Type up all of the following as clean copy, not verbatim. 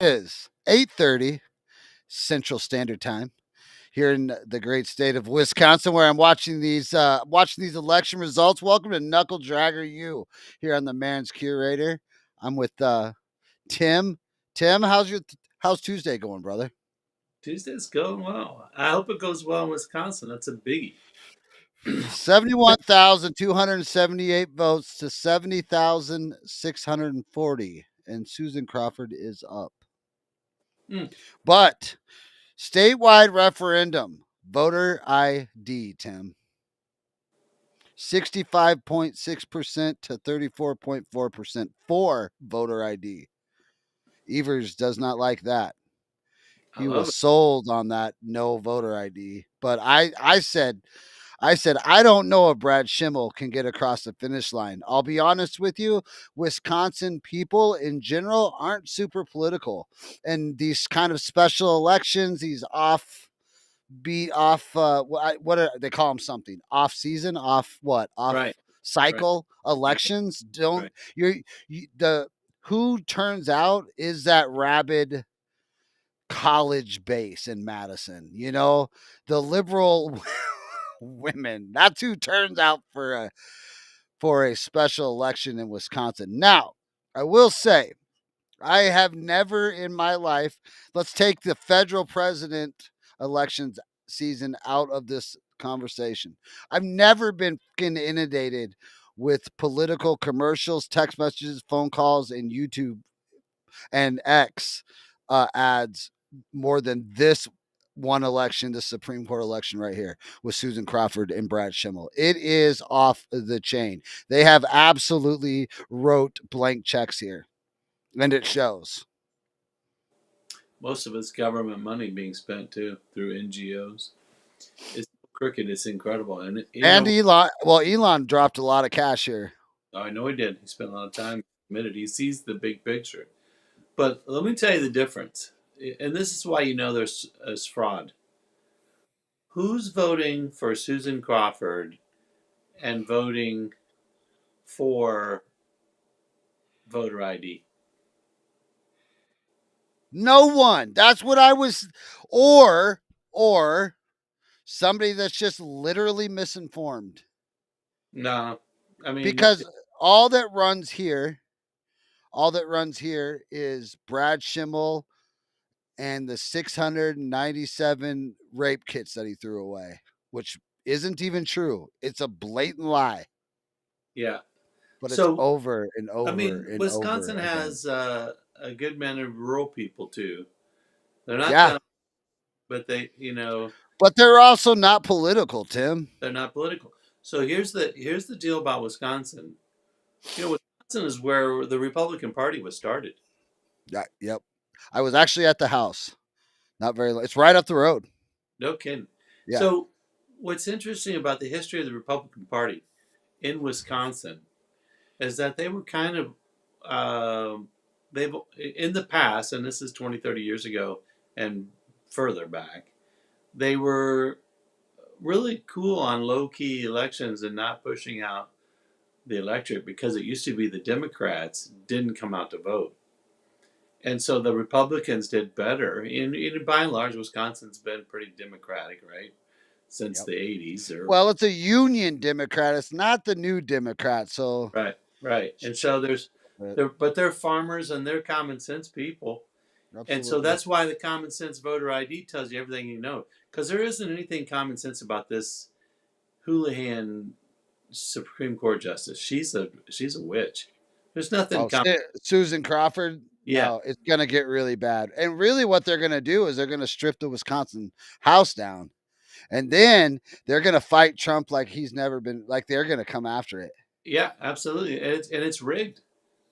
Is 8:30 Central Standard Time here in the great state of Wisconsin, where I'm watching these election results. Welcome to Knuckle Dragger U here on the Man's Curator. I'm with Tim. Tim, how's Tuesday going, brother? Tuesday's going well. I hope it goes well in Wisconsin. That's a biggie. 71,278 votes to 70,640, and Susan Crawford is up. Mm. But statewide referendum, voter ID, Tim. 65.6% to 34.4% for voter ID. Evers does not like that. I He love was it. sold on that no voter ID. But I said I don't know if Brad Schimmel can get across the finish line. I'll be honest with you, Wisconsin people in general aren't super political. And these kind of special elections, these what are they call them, something off season, off what, off Right, right, cycle elections don't right. the who turns out is that rabid college base in Madison, the liberal women. That's who turns out for a special election in Wisconsin. Now, I will say I have never in my life, let's take the federal president elections season out of this conversation. I've never been fucking inundated with political commercials, text messages, phone calls, and YouTube and X ads more than this one election, the Supreme Court election right here with Susan Crawford and Brad Schimmel. It is off the chain. They have absolutely wrote blank checks here, and it shows. Most of it's government money being spent too through NGOs. It's crooked. It's incredible. And And Elon dropped a lot of cash here. I know he did. He spent a lot of time committed. He sees the big picture. But let me tell you the difference. And this is why you know there's fraud. Who's voting for Susan Crawford and voting for voter ID? No one. That's what I was, or somebody that's just literally misinformed. No, I mean, Because all that runs here, all that runs here is Brad Schimmel and the 697 rape kits that he threw away, which isn't even true. It's a blatant lie, yeah. but it's So over and I over mean, and over Wisconsin again. has a good many rural people too. They're not Yeah, dumb, but but they're also not political, Tim. they're not political. So here's the deal about Wisconsin. Wisconsin is where the Republican Party was started. Yeah, yep. I was actually at the house. Not very. It's right up the road. No kidding. Yeah. So what's interesting about the history of the Republican Party in Wisconsin is that they were kind of they've in the past, and this is 20, 30 years ago and further back, they were really cool on low key elections and not pushing out the electorate because it used to be the Democrats didn't come out to vote. And so the Republicans did better. By and large, Wisconsin's been pretty Democratic, right? Since Yep. the 80s. Well, it's a Union Democrat. It's not the New Democrat. So, Right, right. And so but they're farmers and they're common sense people. And so absolutely. that's why the common sense voter ID tells you everything you know. Because there isn't anything common sense about this Houlihan Supreme Court justice. She's a witch. There's nothing Oh, common. Susan Crawford. Yeah, No, it's gonna get really bad. And really, what they're gonna do is they're gonna strip the Wisconsin House down, and then they're gonna fight Trump like he's never been. Like they're gonna come after it. yeah, absolutely. And it's rigged.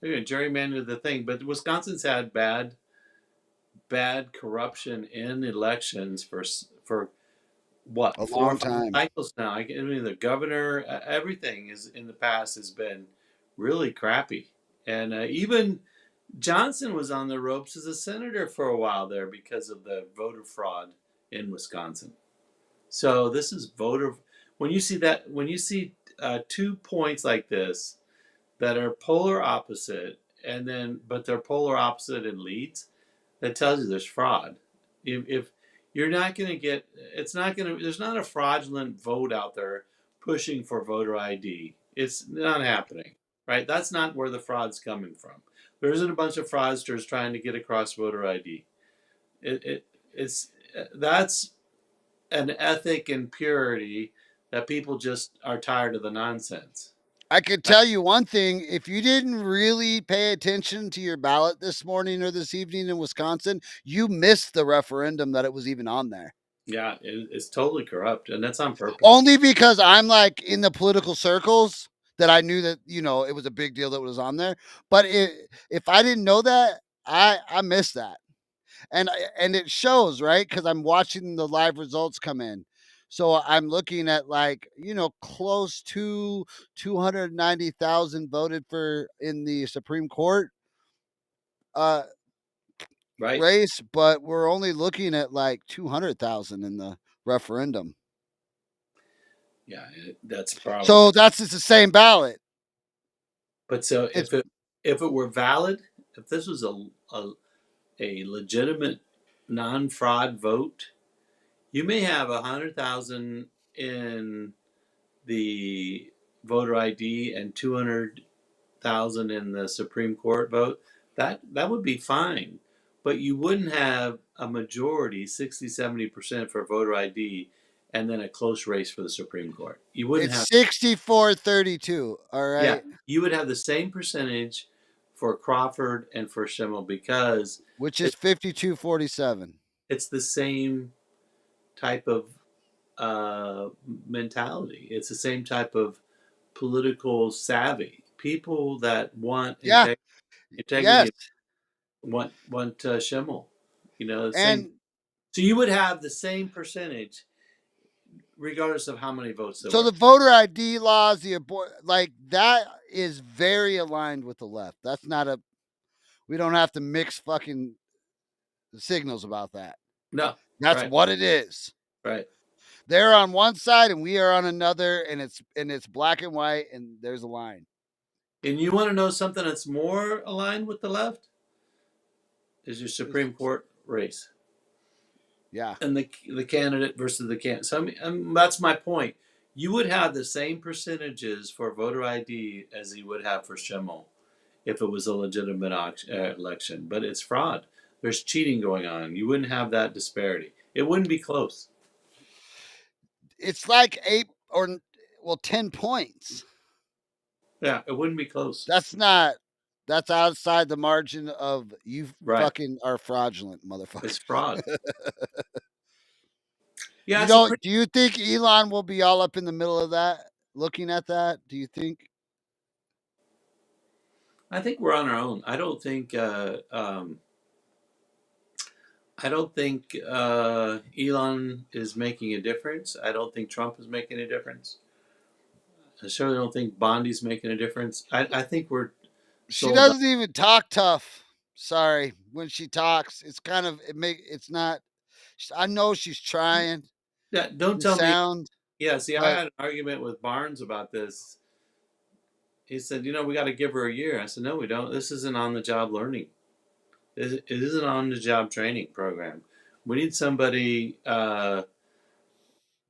They're going to gerrymander the thing. But Wisconsin's had bad corruption in elections for what, A four or long five time. cycles now. I mean, the governor, everything is in the past has been really crappy, and even Johnson was on the ropes as a senator for a while there because of the voter fraud in Wisconsin. So this is voter. When you see 2 points like this that are polar opposite, and then but they're polar opposite in leads, that tells you there's fraud. If you're not going to get, it's not going to. There's not a fraudulent vote out there pushing for voter ID. It's not happening, right? That's not where the fraud's coming from. There isn't a bunch of fraudsters trying to get across voter ID. It's that's an ethic and purity that people just are tired of the nonsense. I could tell you one thing. If you didn't really pay attention to your ballot this morning or this evening in Wisconsin, you missed the referendum that it was even on there. Yeah, it's totally corrupt, and that's on purpose. Only because I'm like in the political circles that I knew that, it was a big deal that it was on there. But if I didn't know that, I missed that. And it shows, right? Because I'm watching the live results come in. So I'm looking at like, close to 290,000 voted for in the Supreme Court uh, Right? race, but we're only looking at like 200,000 in the referendum. Yeah, that's a problem. So that's it's the same ballot. But so It's if it were valid, if this was a legitimate non-fraud vote, you may have 100,000 in the voter ID and 200,000 in the Supreme Court vote. That would be fine, but you wouldn't have a majority 60-70% for voter ID and then a close race for the Supreme Court. You wouldn't have. it's 64-32. All Yeah, right, you would have the same percentage for Crawford and for Schimmel because which is it, 52-47. it's the same type of uh, mentality. It's the same type of political savvy. People that want Yeah. Yes. integrity want Schimmel. The same. And So you would have the same percentage regardless of how many votes there so were. the voter ID laws, the abort, like that is very aligned with the left. That's not a. We don't have to mix fucking signals about that. No, That's right, what it is. right. They're on one side and we are on another, and it's black and white, and there's a line. And you want to know something that's more aligned with the left? Is your Supreme It's, Court race yeah, and the candidate versus the candidate. So that's my point. You would have the same percentages for voter ID as you would have for Schimmel if it was a legitimate election, but it's fraud. There's cheating going on. You wouldn't have that disparity. It wouldn't be close. it's like 10 points. Yeah, it wouldn't be close. That's not. That's outside the margin of you Right. fucking are fraudulent, motherfucker. It's fraud. Yeah, You it's a don't? pretty. Do you think Elon will be all up in the middle of that, looking at that? Do you think? I think we're on our own. I don't think Elon is making a difference. I don't think Trump is making a difference. I certainly don't think Bondi's making a difference. I think we're She sold out. doesn't even talk tough. Sorry, when she talks, it's kind of it make it's not. I know she's trying Yeah, don't to tell me. sound, Yeah, see, I but had an argument with Barnes about this. He said, we got to give her a year. I said, no, we don't. This isn't on the job learning. It isn't on the job training program. We need somebody. I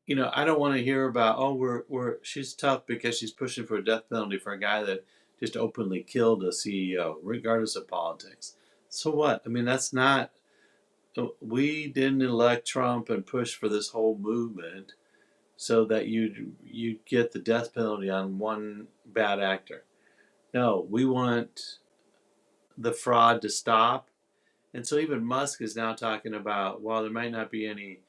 don't want to hear about, oh, she's tough because she's pushing for a death penalty for a guy that just openly killed a CEO, regardless of politics. So what? I mean, that's not. We didn't elect Trump and push for this whole movement so that you get the death penalty on one bad actor. No, we want the fraud to stop. And so even Musk is now talking about, well, there might not be any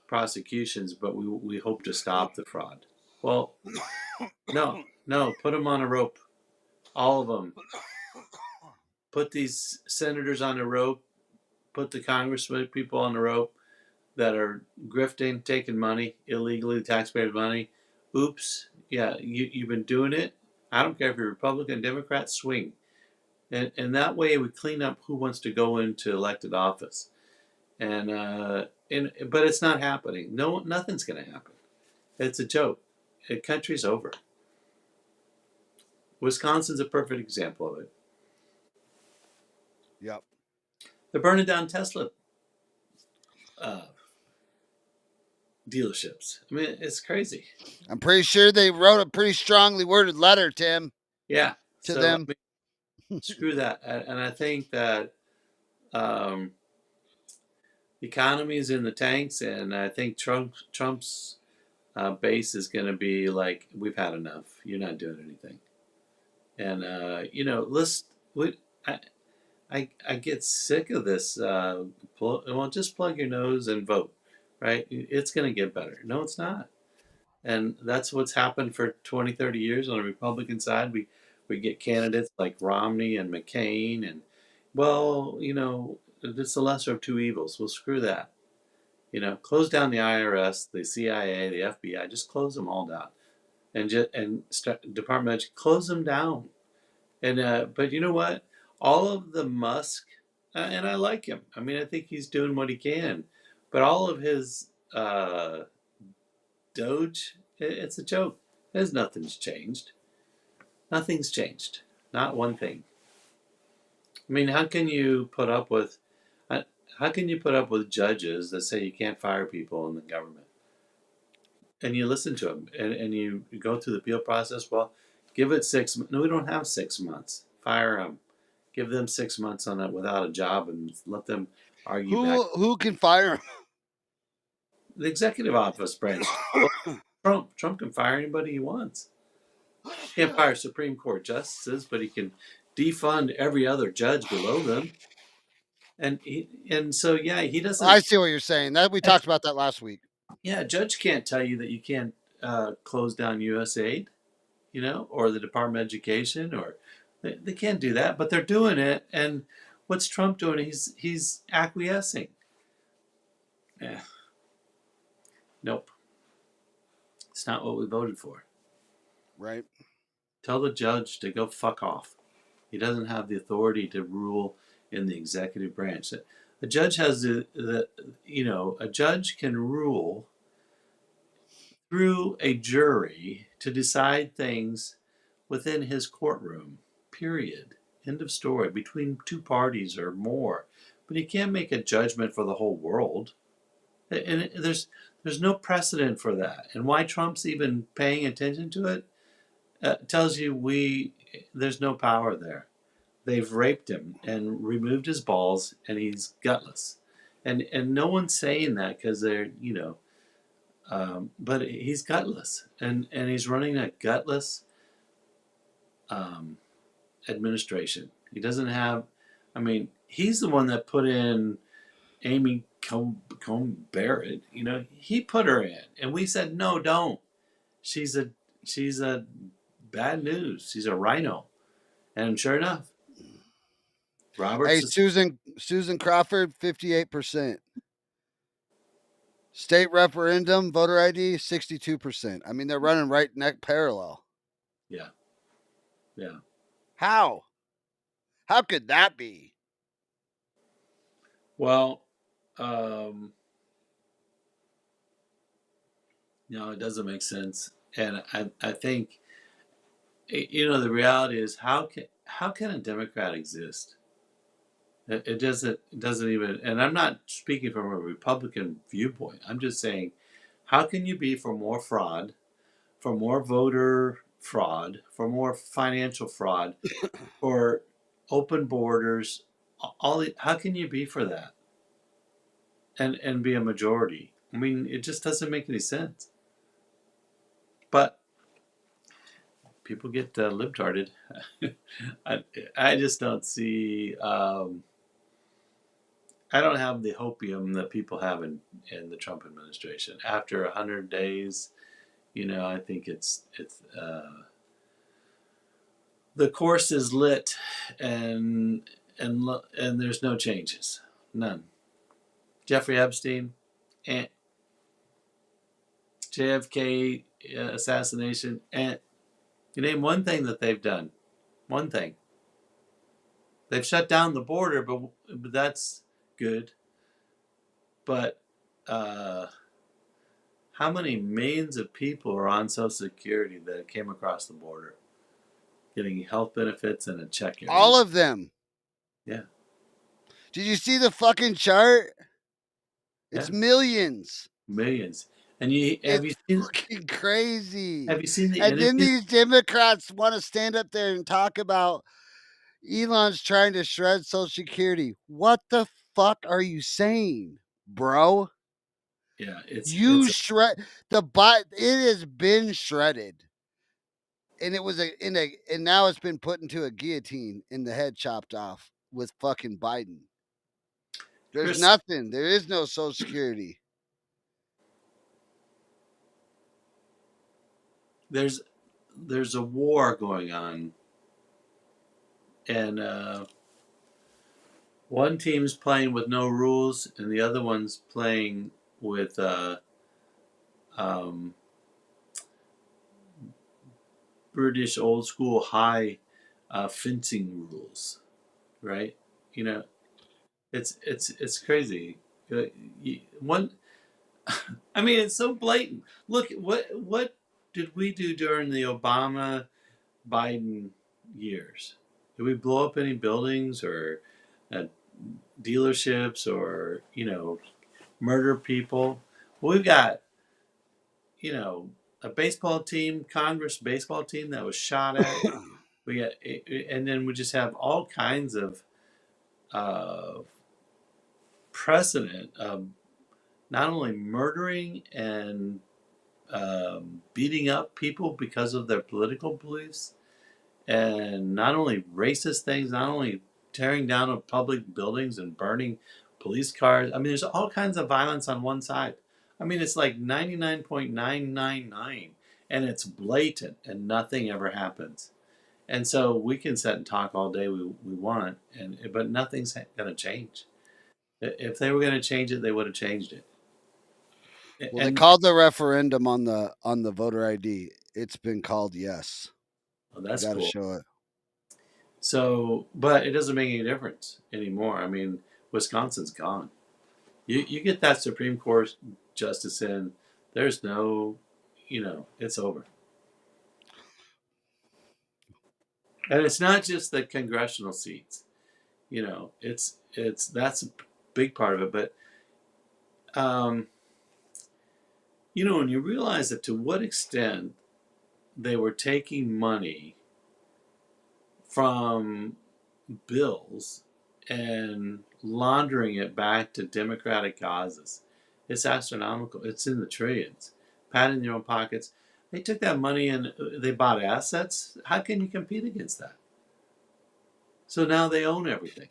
prosecutions, but we hope to stop the fraud. Well, no, no, put them on a rope, all of them. Put these senators on a rope. Put the congressmen people on the rope that are grifting, taking money illegally, taxpayers' money. Oops, yeah, you've been doing it. I don't care if you're Republican, Democrat, swing. And that way we clean up who wants to go into elected office. But it's not happening. No, nothing's going to happen. It's a joke. The country's over. Wisconsin's a perfect example of it. yep. They're burning down Tesla uh, dealerships. I mean, it's crazy. I'm pretty sure they wrote a pretty strongly worded letter, Tim, Yeah. to So I them. mean, screw that. And I think that um, the economy is in the tanks, and I think Trump's base is going to be like, we've had enough. You're not doing anything. And let's. I, I get sick of this. Well, just plug your nose and vote, right? It's going to get better. No, it's not. And that's what's happened for 20, 30 years on the Republican side. We get candidates like Romney and McCain, and well, it's the lesser of two evils. Well, screw that. Close down the IRS, the CIA, the FBI. Just close them all down, and start Department of Education, close them down. And but you know what? All of the Musk, and I like him. I mean, I think he's doing what he can, but all of his Doge, it's a joke. Nothing's changed. Nothing's changed. Not one thing. I mean, uh, how can you put up with judges that say you can't fire people in the government? And you listen to them, and you go through the appeal process. Well, give it 6 months. No, we don't have 6 months. Fire them. Give them 6 months on it without a job, and let them argue back. Who can fire The executive office branch. Well, him? Trump can fire anybody he wants. He can't fire Supreme Court justices, but he can defund every other judge below them. And so yeah, he I doesn't. see what you're saying. That we talked about that last week. Yeah, a judge can't tell you that you can't close down USAID, or the Department of Education, or they can't do that, but they're doing it. And what's Trump doing? He's acquiescing. Yeah, nope, it's not what we voted for. Right. Tell the judge to go fuck off. He doesn't have the authority to rule in the executive branch. A judge has a judge can rule through a jury to decide things within his courtroom. Period. End of story. Between two parties or more, but he can't make a judgment for the whole world. And there's no precedent for that. And why Trump's even paying attention to it tells you there's no power there. They've raped him and removed his balls, and he's gutless. And no one's saying that because they're but he's gutless, and he's running a gutless um, administration. He doesn't have. I mean, he's the one that put in Amy Combe Barrett. He put her in, and we said no, don't. She's a bad news. She's a rhino, and sure enough, Hey, Roberts is. Susan Crawford, 58%. State referendum, voter ID, 62%. I mean, they're running right neck parallel. Yeah, yeah. How? How could that be? Well, um, no, it doesn't make sense, and I think the reality is how can a Democrat exist? It doesn't even, and I'm not speaking from a Republican viewpoint. I'm just saying, how can you be for more fraud, for more voter fraud, for more financial fraud, for open borders, how can you be for that and be a majority? I mean, it just doesn't make any sense. But people get libtarded. I just don't see. I don't have the hopium that people have in the Trump administration. After 100 days, I think it's the course is lit, and there's no changes, none. Jeffrey Epstein, and JFK assassination, and you name one thing that they've done. One thing. They've shut down the border, but that's good. But how many millions of people are on Social Security that came across the border, getting health benefits and a check every All week? of them. Yeah. Did you see the fucking chart? It's Yeah, millions. millions. And you It's fucking crazy. have you seen the And then interviews? these Democrats want to stand up there and talk about Elon's trying to shred Social Security. What the fuck are you saying, bro? Yeah, You shred the bot. It has been shredded, and it was and now it's been put into a guillotine and the head chopped off with fucking Biden. There's Chris. nothing. There is no Social Security. There's a war going on, and one team's playing with no rules, and the other one's playing with um, British old school high fencing rules, right? You know, it's crazy. One, I mean, it's so blatant. Look, what did we do during the Obama Biden years? Did we blow up any buildings or uh, dealerships or murder people? Well, we've got you know a baseball team, Congress baseball team that was shot at. We got, and then we just have all kinds of uh, precedent of not only murdering and beating up people because of their political beliefs, and not only racist things, not only tearing down of public buildings and burning police cars. I mean, there's all kinds of violence on one side. I mean, it's like 99.999, and it's blatant, and nothing ever happens. And so we can sit and talk all day we want, but nothing's going to change. If they were going to change it, they would have changed it. Well, they And called the referendum on the voter ID. It's been called yes. well, You that's got to cool. show it. So, but it doesn't make any difference anymore. I mean, Wisconsin's gone. You get that Supreme Court justice in, there's no, it's over. And it's not just the congressional seats. It's that's a big part of it. But um, when you realize that to what extent they were taking money from bills and laundering it back to Democratic causes. It's astronomical. It's in the trillions. Pat in your own pockets. They took that money and they bought assets. How can you compete against that? So now they own everything.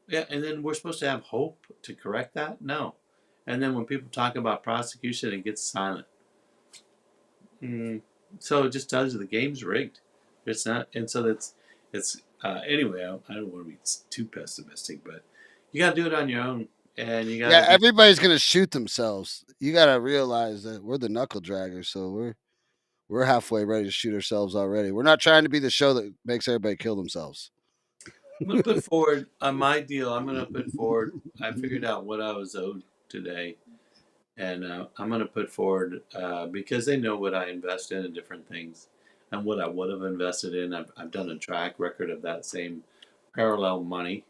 Yeah, and then we're supposed to have hope to correct that? No. And then when people talk about prosecution, it gets silent. Mm. So it just tells you the game's rigged. It's not, and so it's anyway. I don't want to be too pessimistic, but you got to do it on your own, and you got Yeah, to be. everybody's gonna shoot themselves. You got to realize that we're the knuckle draggers, so we're halfway ready to shoot ourselves already. We're not trying to be the show that makes everybody kill themselves. I'm going to put forward on my deal. I'm going to put forward. I figured out what I was owed today, and I'm going to put forward because they know what I invest in and different things, and what I would have invested in. I've done a track record of that same parallel money.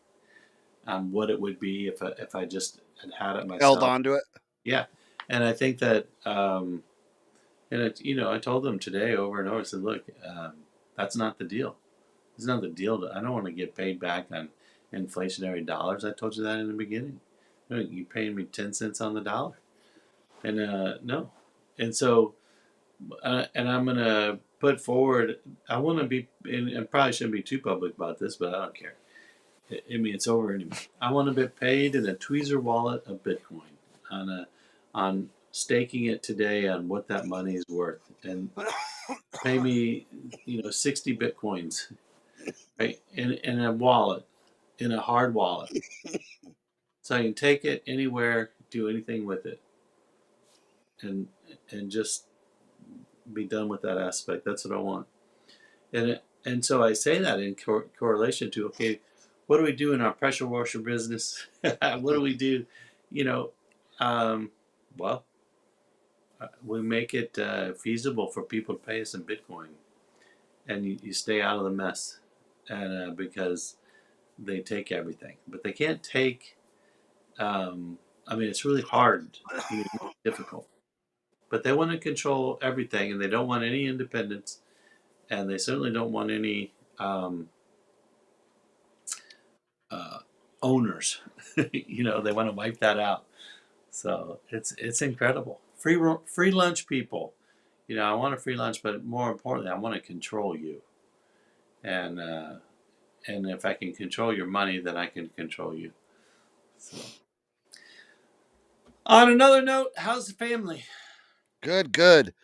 What it would be if I just had it Held myself. on to it. Yeah, and I think that, and I told them today over and over. I said, look, that's not the deal. It's not the deal. I don't want to get paid back on inflationary dollars. I told you that in the beginning. You're paying me 10 cents on the dollar, and no, and so and I'm gonna put forward. I want to be, and probably shouldn't be too public about this, but I don't care. I mean, it's over anyway. I want to be paid in a tweezer wallet of Bitcoin on staking it today on what that money is worth, and pay me 60 Bitcoins, right, in a wallet, in a hard wallet, so I can take it anywhere, do anything with it, and just be done with that aspect. That's what I want. And so I say that in correlation to, okay, what do we do in our pressure washer business? What do we do? You know, um, well, we make it feasible for people to pay us in Bitcoin, and you stay out of the mess, and because they take everything, but they can't take. I mean, it's really hard. I mean, really difficult. But they want to control everything, and they don't want any independence, and they certainly don't want any um, uh, owners. They want to wipe that out. So it's incredible. Free lunch, people. I want a free lunch, but more importantly, I want to control you. And and if I can control your money, then I can control you. So, on another note, how's the family? Good, good.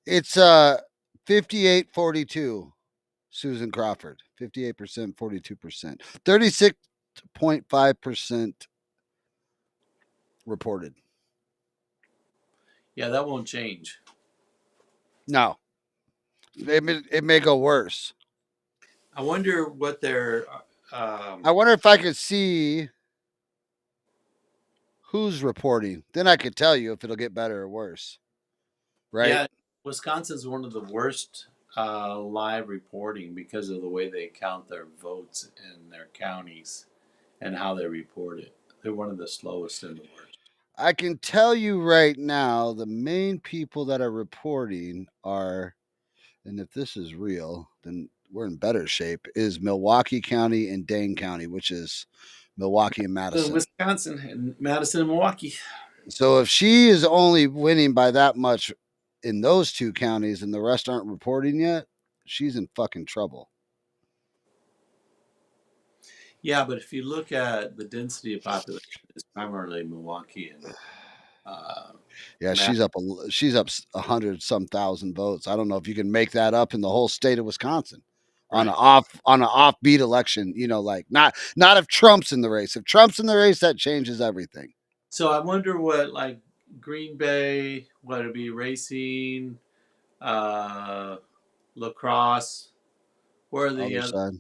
It's 58-42. Susan Crawford, 58%, 42%. 36.5% reported. Yeah, that won't change. No, it may go worse. I wonder what their I wonder if I could see who's reporting. Then I could tell you if it'll get better or worse. Right? yeah, Wisconsin's one of the worst live reporting because of the way they count their votes in their counties and how they report it. They're one of the slowest and the worst. I can tell you right now the main people that are reporting are, and if this is real, then we're in better shape, is Milwaukee County and Dane County, which is Milwaukee and Madison. Wisconsin and Madison and Milwaukee. So if she is only winning by that much in those two counties and the rest aren't reporting yet, she's in fucking trouble. Yeah, but if you look at the density of population, it's primarily Milwaukee and uh, Yeah, Madison. she's up 100 some thousand votes. I don't know if you can make that up in the whole state of Wisconsin Right. on an offbeat election. Like not if Trump's in the race. If Trump's in the race, that changes everything. So I wonder what like Green Bay, what it'd be Racine, uh, Lacrosse. Where are the Other other? side.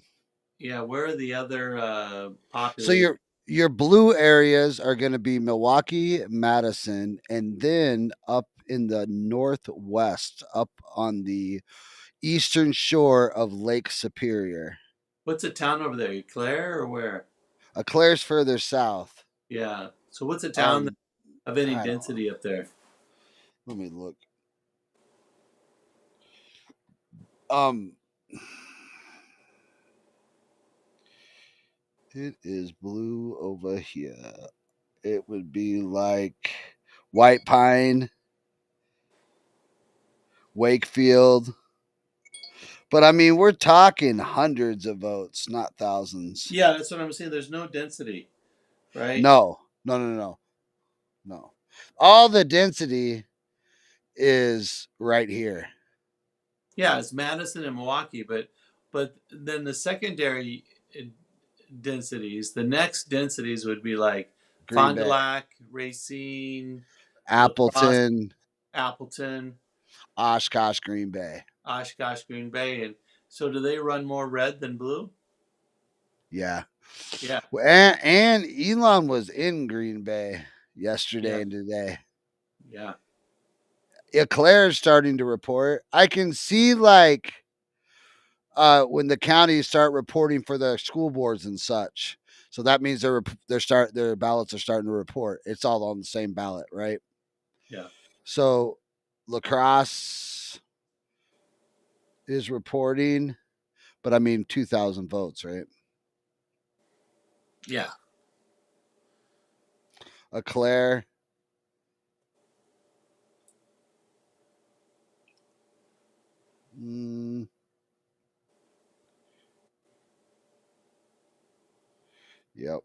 Yeah, where are the other So populated? your blue areas are going to be Milwaukee, Madison, and then up in the northwest, up on the eastern shore of Lake Superior. What's a town over there? Claire or where? Claire's further south. Yeah. So what's a town Um, of any I don't. density up there? Let me look. Um, it is blue over here. It would be like White Pine, Wakefield. But I mean, we're talking hundreds of votes, not thousands. Yeah, that's what I'm saying. There's no density, right? No, no, no, no, no. All the density is right here. Yeah, it's Madison and Milwaukee, but then the secondary densities, the next densities would be like Green Fond du Bay, Lac, Racine, Lacrosse, Appleton, Appleton, Oshkosh, Green Bay. Oshkosh, Green Bay, and so do they run more red than blue? Yeah. Yeah, And Elon was in Green Bay yeah, yesterday and today. yeah. Claire's starting to report. I can see like when the counties start reporting for the school boards and such. So that means their ballots are starting to report. It's all on the same ballot, right? Yeah. So Lacrosse is reporting, but I mean 2,000 votes, right? Yeah. Claire, mm, yep.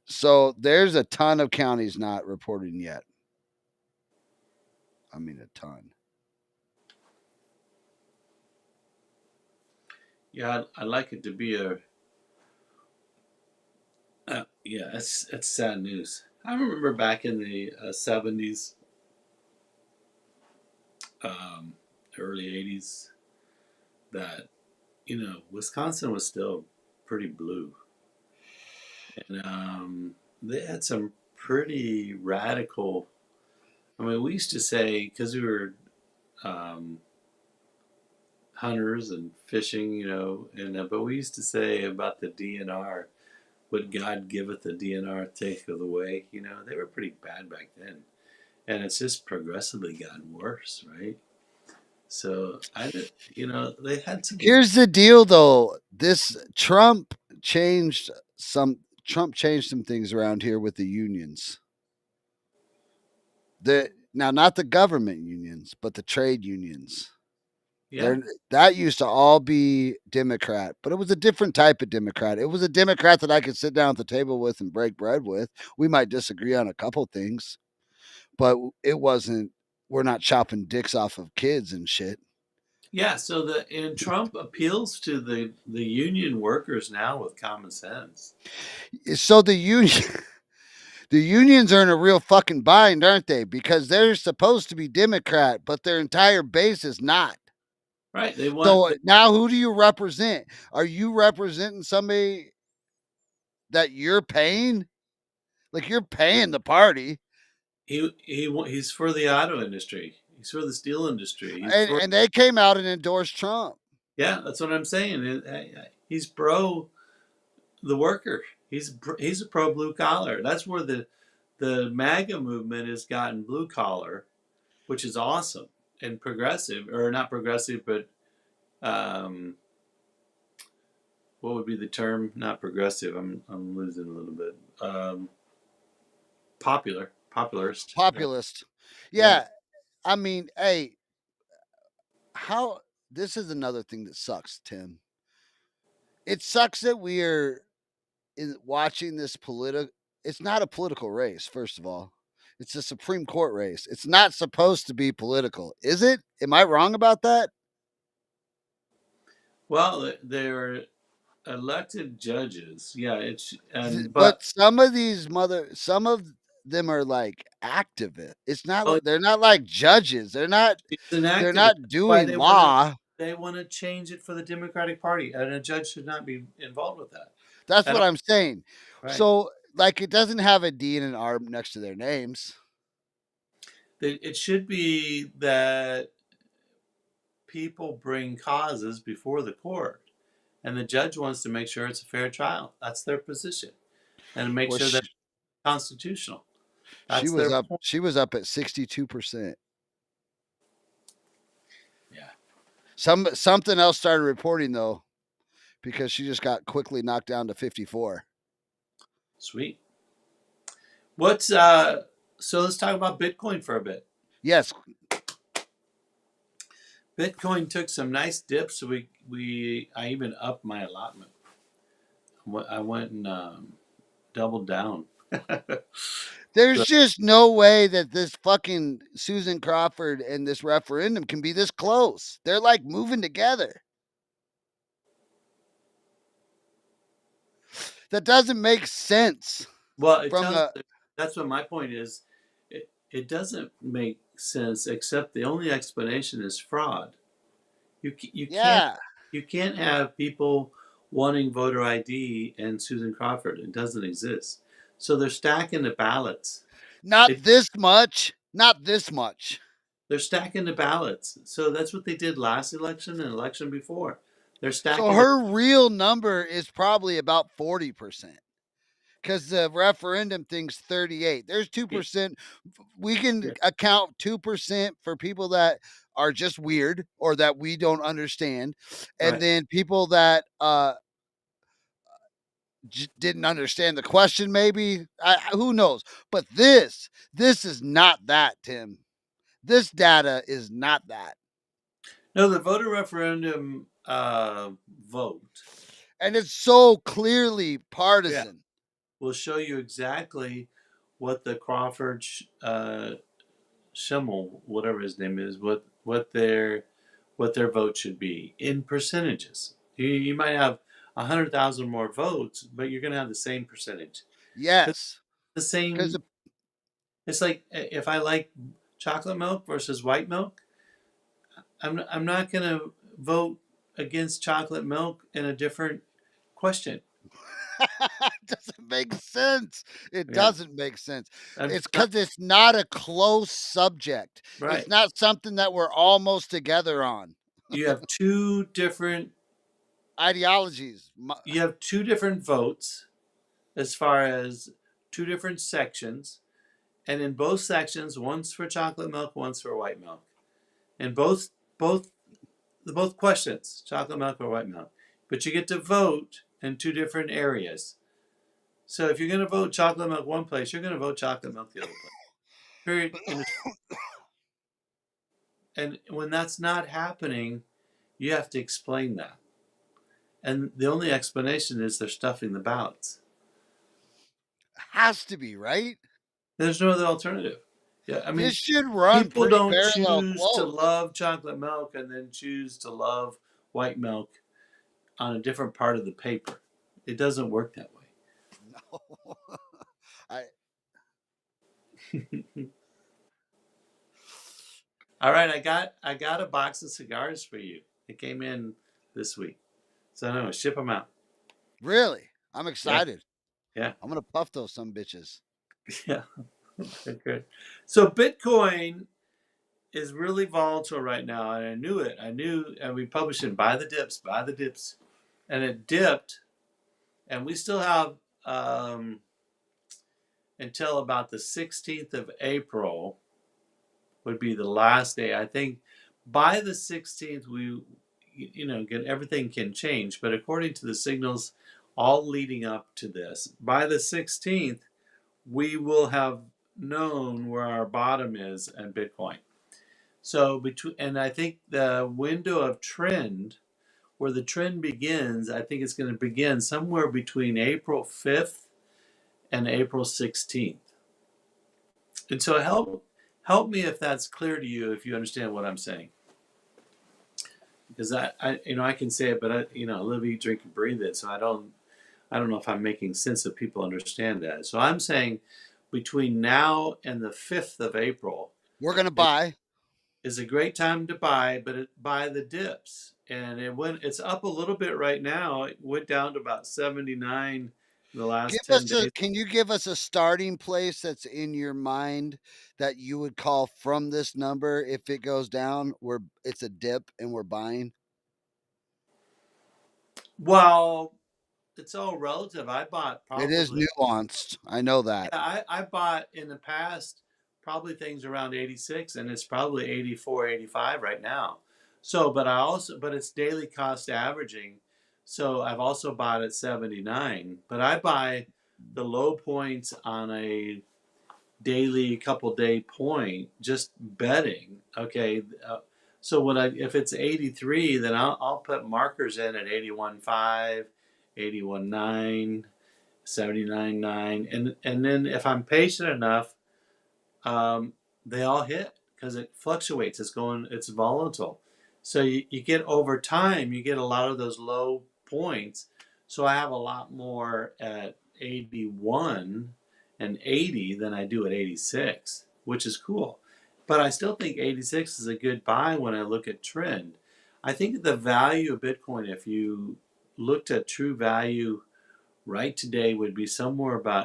So there's a ton of counties not reporting yet. I mean, a ton. Yeah, I'd like it to be a. Yeah, that's sad news. I remember back in the 70s, um, early 80s, that Wisconsin was still pretty blue, and they had some pretty radical. I mean, we used to say because we were um, hunters and fishing, and but we used to say about the DNR, "What God giveth, the DNR taketh away." They were pretty bad back then, and it's just progressively gotten worse, right? So they had some good. Here's the deal, though. This Trump changed some things around here with the unions. Now not the government unions, but the trade unions. Yeah, There that used to all be Democrat, but it was a different type of Democrat. It was a Democrat that I could sit down at the table with and break bread with. We might disagree on a couple things, but it wasn't. We're not chopping dicks off of kids and shit. yeah. So and Trump appeals to the union workers now with common sense. So the union, the unions are in a real fucking bind, aren't they? Because they're supposed to be Democrat, but their entire base is not. Right. They want. So now, who do you represent? Are you representing somebody that you're paying? Like you're paying the party, He's for the auto industry. He's for the steel industry. He's and for. they came out and endorsed Trump. Yeah, that's what I'm saying. He's pro the worker. He's a pro blue collar. That's where the MAGA movement has gotten blue collar, which is awesome and progressive, or not progressive, but um, what would be the term? Not progressive. I'm losing a little bit. Popularist. Populist. Yeah. Yeah, I mean, hey, how this is another thing that sucks, Tim. It sucks that we are watching this political. It's not a political race, first of all. It's a Supreme Court race. It's not supposed to be political, is it? Am I wrong about that? Well, they're elected judges. Yeah, but But some of them are like activists. It's not. oh, They're not like judges. he's an They're activist. not That's why doing law. they want to change it for the Democratic Party, and a judge should not be involved with that That's at what all. I'm saying. Right? So, like, it doesn't have a D and an R next to their names. It should be that people bring causes before the court, and the judge wants to make sure it's a fair trial. That's their position, and make Well, sure that it's constitutional. she That's was their up. point. She was up at 62%. Yeah, Something else started reporting though, because she just got quickly knocked down to 54. sweet. What's So let's talk about Bitcoin for a bit. Yes, Bitcoin took some nice dips. So I even upped my allotment. I went and doubled down. there's So, just no way that this fucking Susan Crawford and this referendum can be this close. They're like moving together. That doesn't make sense well, it from tells. a That's what my point is. It doesn't make sense, except the only explanation is fraud. You can't yeah. you can't have people wanting voter ID and Susan Crawford. It doesn't exist. So they're stacking the ballots. Not It, this much. Not this much. they're stacking the ballots. So that's what they did last election and election before. They're So stacking the. her real number is probably about 40%. Because the referendum thing's 38. There's 2%. We can Yeah, account 2% for people that are just weird or that we don't understand. And right. then people that didn't understand the question, maybe. Who knows? But this is not that, Tim. This data is not that. No, the voter referendum vote. And it's so clearly Yeah, partisan. will show you exactly what the Crawford Schimmel, whatever his name is, what their vote should be in percentages. You might have 100,000 more votes, but you're going to have the same percentage. Yes. The Because same. It's like if I like chocolate milk versus white milk, I'm not going to vote against chocolate milk in a different question. it doesn't make sense. It Yeah, doesn't make sense. I'm It's not because it's not a close subject. It's right. not something that we're almost together on. you have two different Ideologies. you have two different votes as far as two different sections, and in both sections, one's for chocolate milk, one's for white milk. And both both questions, chocolate milk or white milk. But you get to vote in two different areas. So if you're going to vote chocolate milk one place, you're going to vote chocolate milk the other place. Period. And when that's not happening, you have to explain that. And the only explanation is they're stuffing the ballots. Has to be, right? There's no other alternative. Yeah, I This mean, should run people pretty don't parallel choose to close. love chocolate milk and then choose to love white milk on a different part of the paper. It doesn't work that No. I way. All right, I got a box of cigars for you. It came in this week, so I'm gonna ship them out. really, I'm Yeah, excited. yeah, I'm gonna puff those some bitches. yeah. Okay. So Bitcoin is really volatile right now, and I knew it. I knew, and we published it buy the dips, and it dipped, and we still have um, until about the 16th of April would be the last day. I think by the 16th, get everything can change. But according to the signals, all leading up to this, by the 16th, we will have known where our bottom is in Bitcoin. So and I think the window of trend, where the trend begins, I think it's going to begin somewhere between April 5th and April 16th. And so help me if that's clear to you, if you understand what I'm saying. Because I can say it, but I live, eat, drink, and breathe it. So I don't know if I'm making sense if people understand that. So I'm saying between now and the 5th of April We're gonna is, buy. is a great time to buy, but buy the dips. And it's up a little bit right now. It went down to about 79 in the Give last 10 us a. days. Can you give us a starting place that's in your mind that you would call from this number if it goes down? Where it's a dip and we're buying. Well, it's all relative. I bought It is probably nuanced. I know that. Yeah, I bought in the past probably things around 86, and it's probably 84, 85 right now. So, but it's daily cost averaging. So I've also bought at 79, but I buy the low points on a daily couple day point, just betting. Okay. So if it's 83, then I'll put markers in at 81.5, 81.9, 79.9, and then if I'm patient enough, they all hit because it fluctuates. It's volatile. So you get over time, you get a lot of those low points. So I have a lot more at 81 and 80 than I do at 86, which is cool. But I still think 86 is a good buy when I look at trend. I think the value of Bitcoin, if you looked at true value right today, would be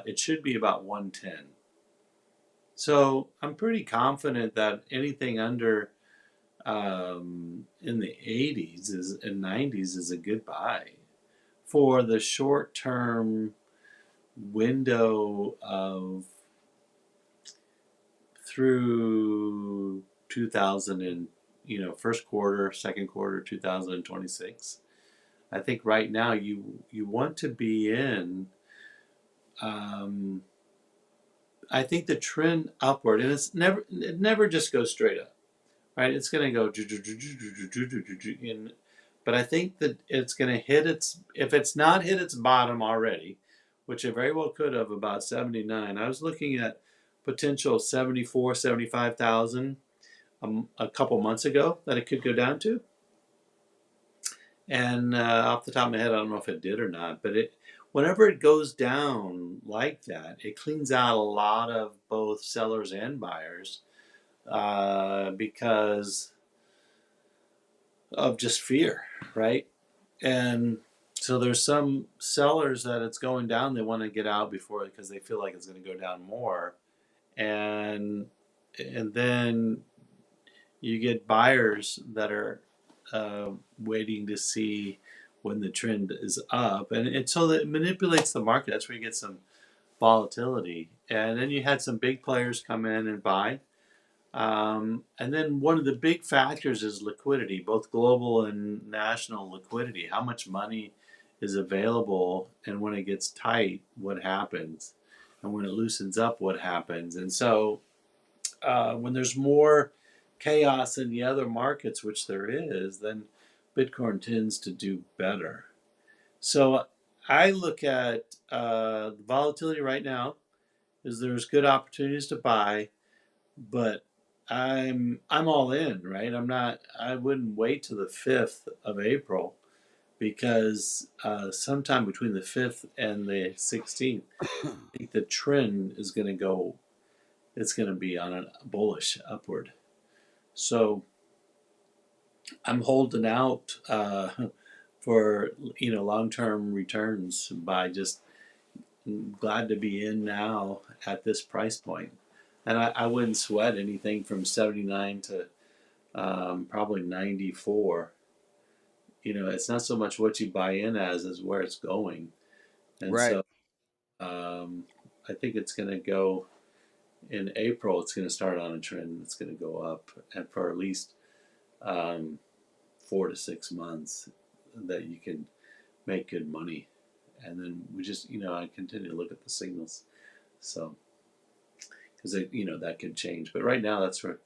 it should be about 110. So I'm pretty confident that anything under in the 80s and 90s is a good buy for the short term window of through 2000 and first quarter, second quarter 2026. I think right now you want to be in. Um, I think the trend upward, and it never just goes straight up, right? It's going to go, but I think that it's going to if it's not hit its bottom already, which it very well could have about 79. I was looking at potential 74, 75,000 a couple months ago that it could go down to. And off the top of my head, I don't know if it did or not, but whenever it goes down like that, it cleans out a lot of both sellers and buyers because of just fear, right? And so there's some sellers that it's going down, they want to get out before because they feel like it's going to go down more, and then you get buyers that are waiting to see when the trend is up, and so that manipulates the market. That's where you get some volatility, and then you had some big players come in and buy. And then one of the big factors is liquidity, both global and national liquidity. How much money is available, and when it gets tight, what happens? And when it loosens up, what happens? And so, when there's more chaos in the other markets, which there is, then Bitcoin tends to do better. So I look at the volatility right now. Is there's good opportunities to buy, but I'm all in, right? I'm not. I wouldn't wait till the 5th of April because sometime between the 5th and the 16th, I think the trend is going to go. It's going to be on a bullish upward. So I'm holding out for long term returns by just glad to be in now at this price point. And I wouldn't sweat anything from 79 to probably 94. It's not so much what you buy in as where it's going. And Right. so I think it's going to go in April. It's going to start on a trend. It's going to go up, and for at least um, 4 to 6 months, that you can make good money. And then we just, I continue to look at the signals. So, because that could change. But right now, that's where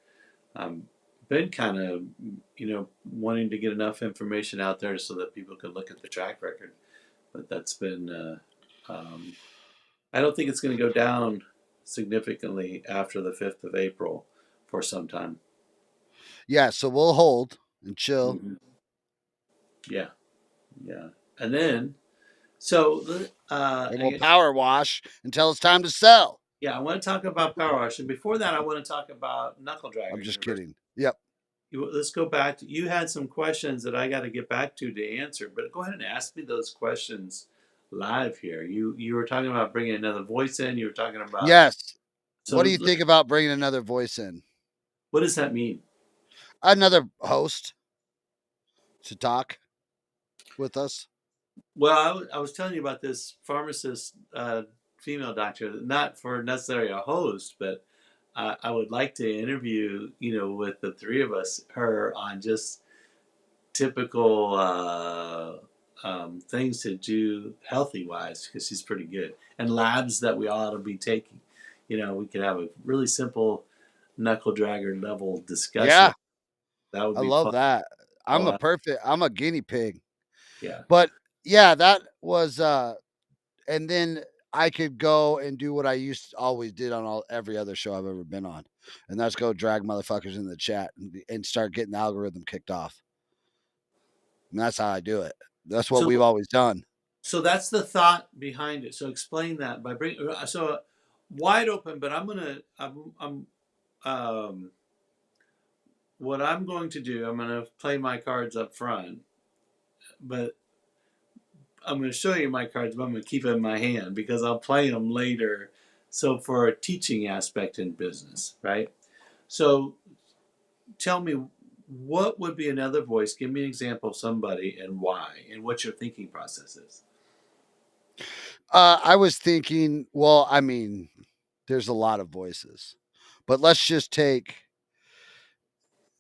I'm been kind of, wanting to get enough information out there so that people can look at the track record. But that's been, I don't think it's going to go down significantly after the 5th of April for some time. Yeah. So we'll hold and chill. Hmm. Yeah, yeah. And then, so, And we'll power wash until it's time to sell. yeah, I want to talk about power wash. And before that, I want to talk about Knuckle I'm Dragger just University. kidding. Yep. Let's go back to, you had some questions that I got to get back to answer, but go ahead and ask me those questions live here. You were talking about bringing another voice in. You were talking about, Yes. What do so you think about bringing another voice in? what does that mean? Another host to talk with us? Well, I was telling you about this pharmacist, female doctor, not for necessarily a host, but I would like to interview, with the three of us, her on just typical things to do healthy wise, because she's pretty good, and labs that we ought to be taking. We could have a really simple knuckle dragger level discussion. Yeah. That would I be love fun. that. Oh, I'm a guinea pig. yeah, But yeah, that was and then I could go and do what I used to always did on every other show I've ever been on. And that's go drag motherfuckers in the chat and start getting the algorithm kicked off. And that's how I do it. That's what we've so always done. so that's the thought behind it. So explain that by bringing, so wide open. But I'm what I'm going to do. I'm gonna play my cards up front, but I'm going to show you my cards, but I'm going to keep them in my hand because I'll play them later. So for a teaching aspect in business, right? So tell me, what would be another voice? Give me an example of somebody and why, and what your thinking process is. I was thinking, well, I mean, there's a lot of voices, but let's just take,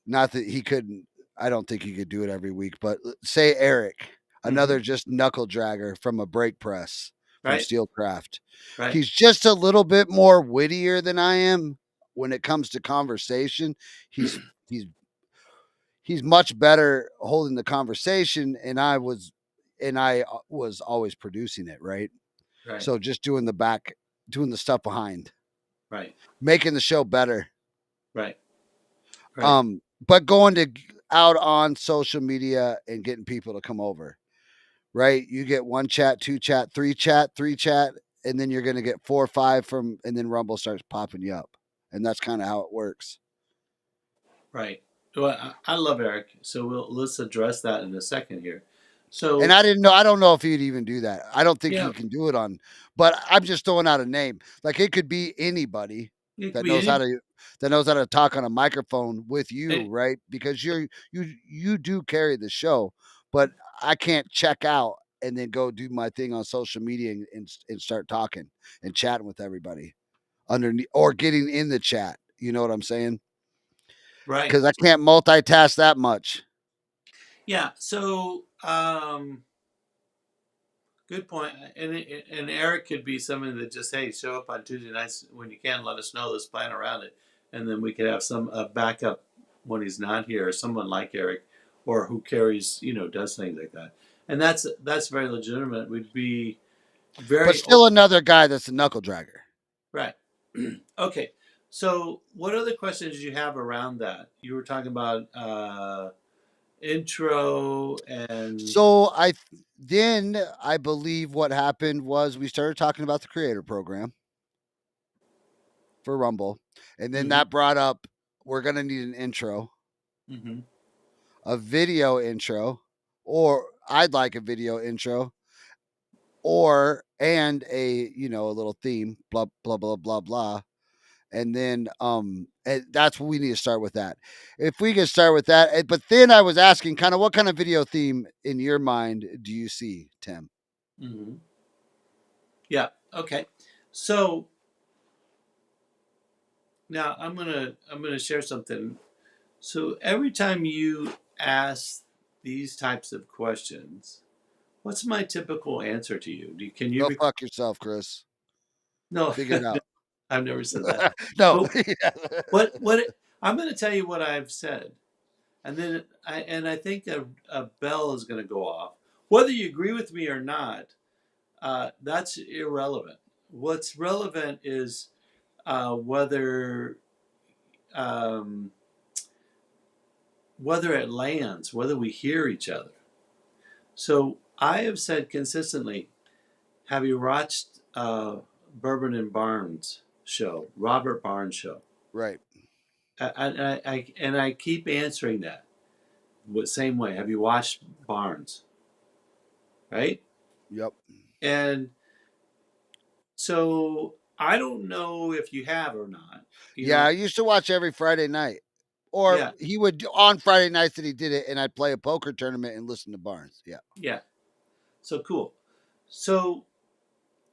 not that he couldn't, I don't think he could do it every week, but say Eric, Mm-hmm. another just knuckle dragger from a brake press from Right, Steelcraft. right, He's just a little bit more wittier than I am when it comes to conversation. He's he's he's much better holding the conversation, and I was always producing it, right? right, So just doing the stuff behind, right, making the show better. right, right, But going to out on social media and getting people to come over, right? You get one chat, two chat, three chat, and then you're going to get 4 or 5 from, and then Rumble starts popping you up. And that's kind of how it works. right. Well, I love Eric. So let's address that in a second here. And So I don't know if he'd even do that. I don't think yeah, he can do it on, but I'm just throwing out a name. Like it could be anybody. It could that be knows how any. to talk on a microphone with you, any right? Because you do carry the show, but I can't check out and then go do my thing on social media and start talking and chatting with everybody underneath or getting in the chat. You know what I'm saying? right. Because I can't multitask that much. Yeah. So, good point. And Eric could be someone that just, hey, show up on Tuesday nights when you can. Let us know. Let's plan around it, and then we could have some backup when he's not here. Someone like Eric, or who carries, does things like that. And that's very legitimate. We'd be But very still another guy that's a knuckle dragger. right. Okay. So, what other questions did you have around that? You were talking about intro and. So I believe what happened was we started talking about the creator program for Rumble, and then Mm-hmm, that brought up we're gonna need an intro, mm-hmm, a video intro, or I'd like a video intro, or and a little theme, blah blah blah blah blah. And then and that's what we need to start with that. If we can start with that, but then I was asking kind of what kind of video theme in your mind do you see, Tim? mm-hmm. Yeah. Okay. So now I'm gonna share something. So every time you ask these types of questions, what's my typical answer to you? Can you Go fuck yourself, Chris. no, Figure it out. I've never said that. No. But what I'm going to tell you what I've said, and then I think a bell is going to go off. Whether you agree with me or not, that's irrelevant. What's relevant is whether um, whether it lands, whether we hear each other. So I have said consistently, have you watched Bourbon and Barnes show, Robert Barnes show? Right. And I keep answering that same way. Have you watched Barnes? Right? Yep. And so I don't know if you have or not. You Yeah, know, I used to watch every Friday night. Or yeah, he would on Friday nights that he did it, and I'd play a poker tournament and listen to Barnes. Yeah. yeah. So cool. So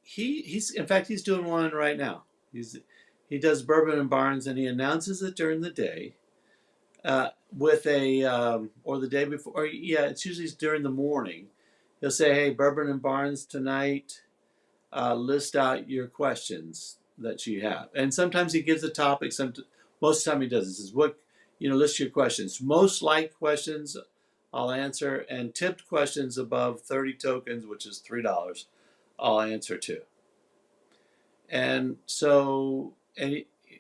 he's in fact he's doing one right now. He does Bourbon and Barnes and he announces it during the day with a or the day before. Or yeah, it's usually during the morning. He'll say, "Hey, Bourbon and Barnes tonight. List out your questions that you have." And sometimes he gives a topic. Most of the time he does. He says, "What list your questions. Most liked questions, I'll answer, and tipped questions above 30 tokens, which is $3, I'll answer too." And so,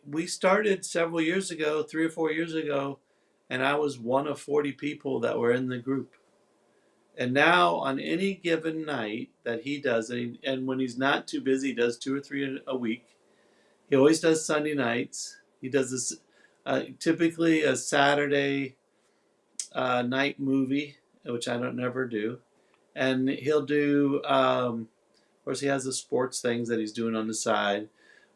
we started several years ago, 3 or 4 years ago, and I was one of 40 people that were in the group. And now, on any given night that he does, and when he's not too busy, he does 2 or 3 a week. He always does Sunday nights. He does this typically a Saturday night movie, which I don't never do. And he'll do, of course, he has the sports things that he's doing on the side.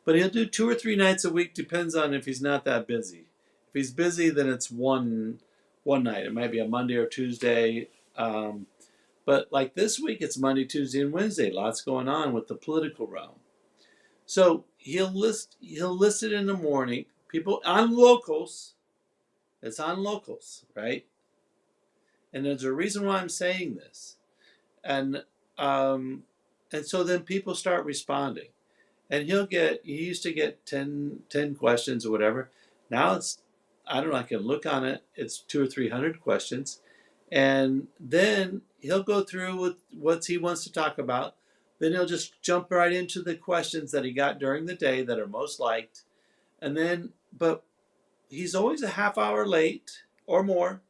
But he'll do 2 or 3 nights a week. Depends on if he's not that busy. If he's busy, then it's one night. It might be a Monday or Tuesday. But like this week, it's Monday, Tuesday, and Wednesday. Lots going on with the political realm. So he'll list it in the morning. People on locals. It's on locals, right? And there's a reason why I'm saying this. And um, and so then people start responding. And he used to get 10 questions or whatever. Now it's, I don't know, I can look on it, it's 200 or 300 questions. And then he'll go through with what he wants to talk about. Then he'll just jump right into the questions that he got during the day that are most liked. And then, but he's always a half hour late or more.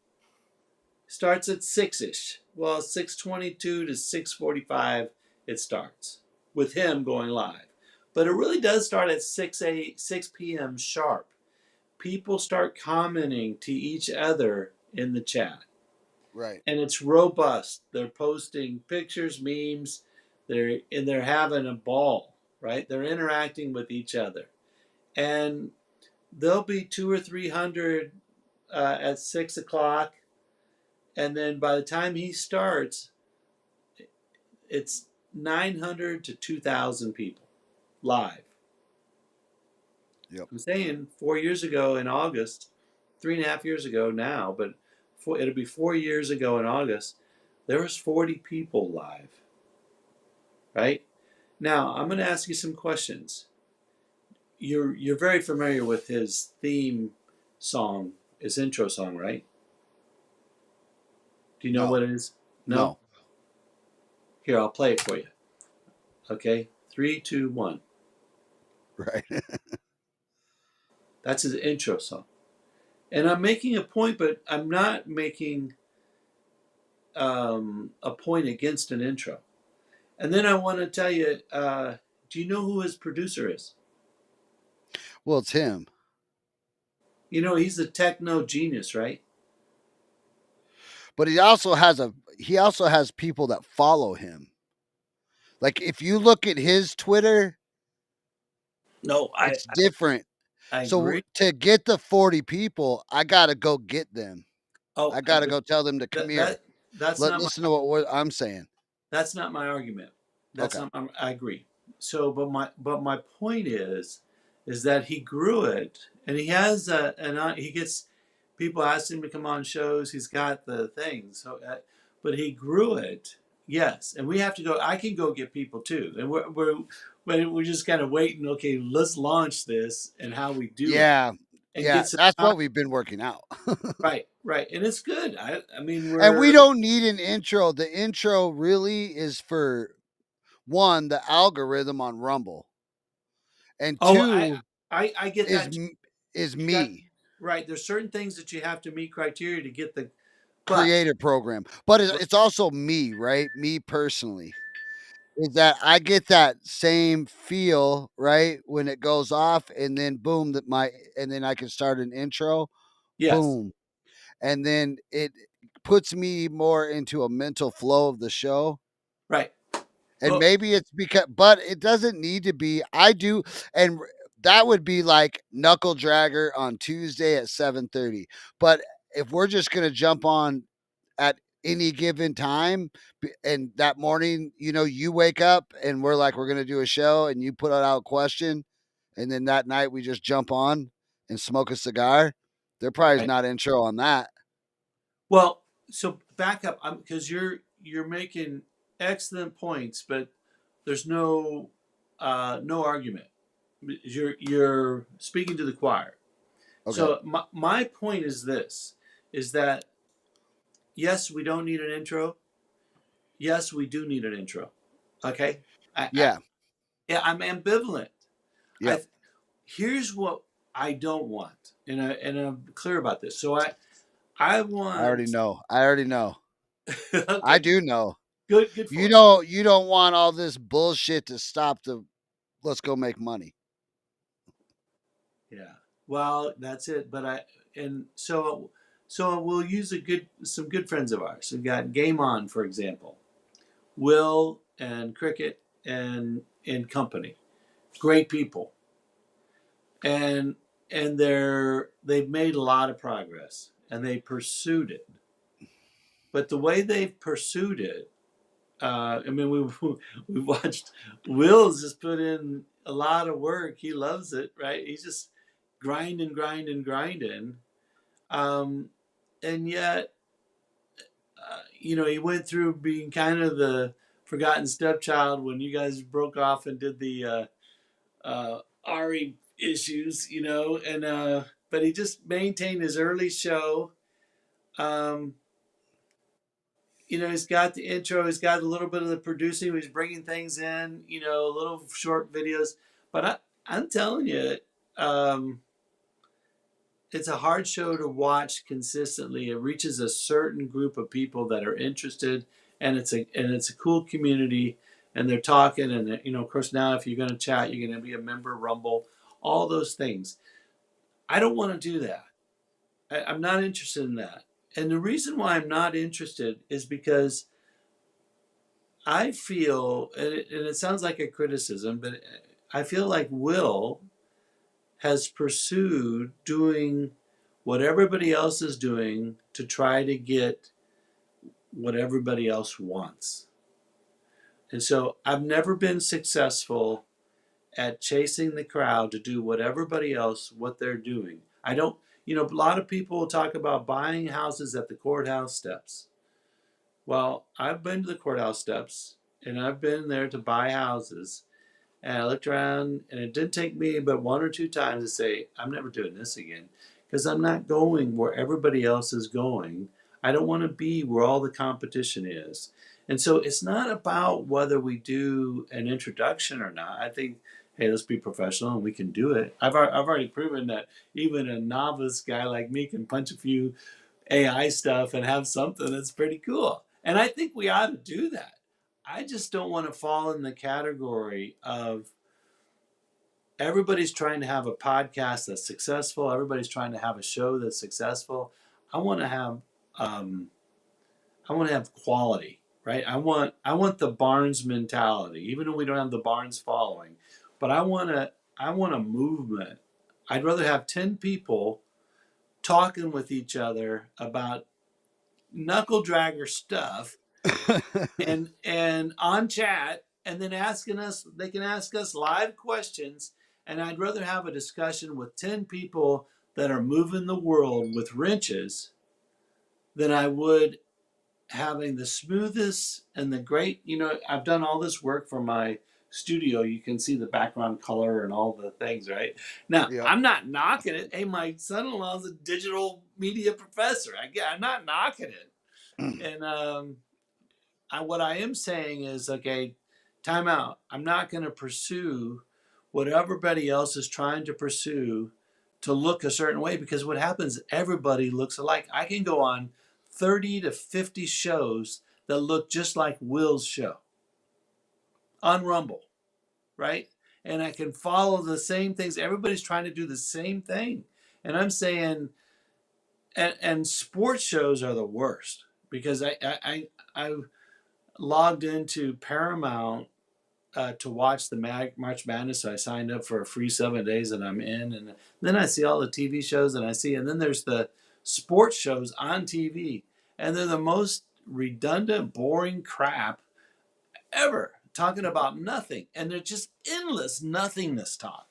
Starts at 6ish. Well, 6:22 to 6:45 it starts with him going live. But it really does start at 6 p.m. sharp. People start commenting to each other in the chat. Right. And it's robust. They're posting pictures, memes, they're having a ball, right? They're interacting with each other. and there'll be 2 or 300 at 6 o'clock, and then by the time he starts, it's 900 to 2,000 people live. Yep. I'm saying 4 years ago in August, 3.5 years ago now, but it'll be 4 years ago in August, there was 40 people live, right? Now, I'm going to ask you some questions. You're very familiar with his theme song, his intro song, right? Do you know No. what it is? No? No. Here, I'll play it for you. Okay? Three, two, one. Right. That's his intro song. And I'm making a point, but I'm not making a point against an intro. And then I want to tell you, do you know who his producer is? Well, it's him. You know, he's a techno genius, right? But he also has people that follow him. Like if you look at his Twitter, No, it's different. I So agree. to get the 40 people, I got to go get them. Oh, I got to but go tell them to come that here. that that's not my Listen to what I'm saying. that's not my argument. That's Okay. not my, I agree. So, but my point is that he grew it, and he has he gets people ask him to come on shows. He's got the thing. So, but he grew it. Yes, and we have to go. I can go get people too, and we're just kind of waiting. Okay, let's launch this and how we do it, Yeah. and Yeah. get some That's what we've been working out. right, right, and it's good. I mean, And we we're don't need an intro. The intro really is for one, the algorithm on Rumble, and oh, two I get is that. is You got me. right. There's certain things that you have to meet criteria to get the, but Creator program. But it's also me, right? Me personally. Is that I get that same feel, right? When it goes off and then boom, and then I can start an intro, yes, boom. And then it puts me more into a mental flow of the show. right. And Well, maybe it's because, but it doesn't need to be. I do, and that would be like Knuckle Dragger on Tuesday at 7:30. But if we're just gonna jump on at any given time, and that morning, you wake up and we're like, we're gonna do a show, and you put out a question, and then that night we just jump on and smoke a cigar. There probably is right. not intro on that. Well, so back up, because you're making excellent points, but there's no argument. You're speaking to the choir. Okay. So my point is this: is that yes, we don't need an intro. Yes, we do need an intro. Okay, I Yeah. yeah, I'm ambivalent. I Yep. Here's what I don't want, and I'm clear about this. So I I already want know. I already know. I okay, do know. good You for you. don't you don't want all this bullshit to stop the let's go make money. Yeah. Well, that's it. But so we'll use some good friends of ours. We've got Game On, for example, Will and Cricket and company. Great people, and they've made a lot of progress, and they pursued it. But the way they've pursued it, I mean, we watched Will's just put in a lot of work. He loves it, right? He's just grinding, grinding, grinding. Um, and yet, he went through being kind of the forgotten stepchild when you guys broke off and did the Ari issues, and but he just maintained his early show. Um, he's got the intro, he's got a little bit of the producing, he's bringing things in, little short videos. But I'm telling you, um, it's a hard show to watch consistently. It reaches a certain group of people that are interested, and it's a cool community, and they're talking, and of course now if you're going to chat, you're going to be a member of Rumble, all those things. I don't want to do that. I'm not interested in that, and the reason why I'm not interested is because I feel, and it sounds like a criticism, but I feel like Will has pursued doing what everybody else is doing to try to get what everybody else wants. And so I've never been successful at chasing the crowd to do what everybody else what they're doing. I don't, a lot of people talk about buying houses at the courthouse steps. Well, I've been to the courthouse steps and I've been there to buy houses. And I looked around, and it did take me but one or two times to say, I'm never doing this again because I'm not going where everybody else is going. I don't want to be where all the competition is. And so it's not about whether we do an introduction or not. I think, hey, let's be professional and we can do it. I've already proven that even a novice guy like me can punch a few AI stuff and have something that's pretty cool. And I think we ought to do that. I just don't want to fall in the category of everybody's trying to have a podcast that's successful. Everybody's trying to have a show that's successful. I want to have um, I want to have quality, right? I want the Barnes mentality, even though we don't have the Barnes following. But I want a movement. I'd rather have 10 people talking with each other about knuckle dragger stuff and on chat, and then asking us, they can ask us live questions. And I'd rather have a discussion with 10 people that are moving the world with wrenches than I would having the smoothest and the great, I've done all this work for my studio. You can see the background color and all the things, right? Now, Yep. I'm not knocking it. Hey, my son-in-law is a digital media professor. I'm not knocking it. And what I am saying is, okay, time out. I'm not going to pursue what everybody else is trying to pursue to look a certain way, because what happens, everybody looks alike. I can go on 30 to 50 shows that look just like Will's show on Rumble, right? And I can follow the same things. Everybody's trying to do the same thing. And I'm saying, and sports shows are the worst, because I logged into Paramount to watch the March Madness. So I signed up for a free 7 days, and I'm in. And then I see all the TV shows, and then there's the sports shows on TV, and they're the most redundant, boring crap ever, talking about nothing, and they're just endless nothingness talk.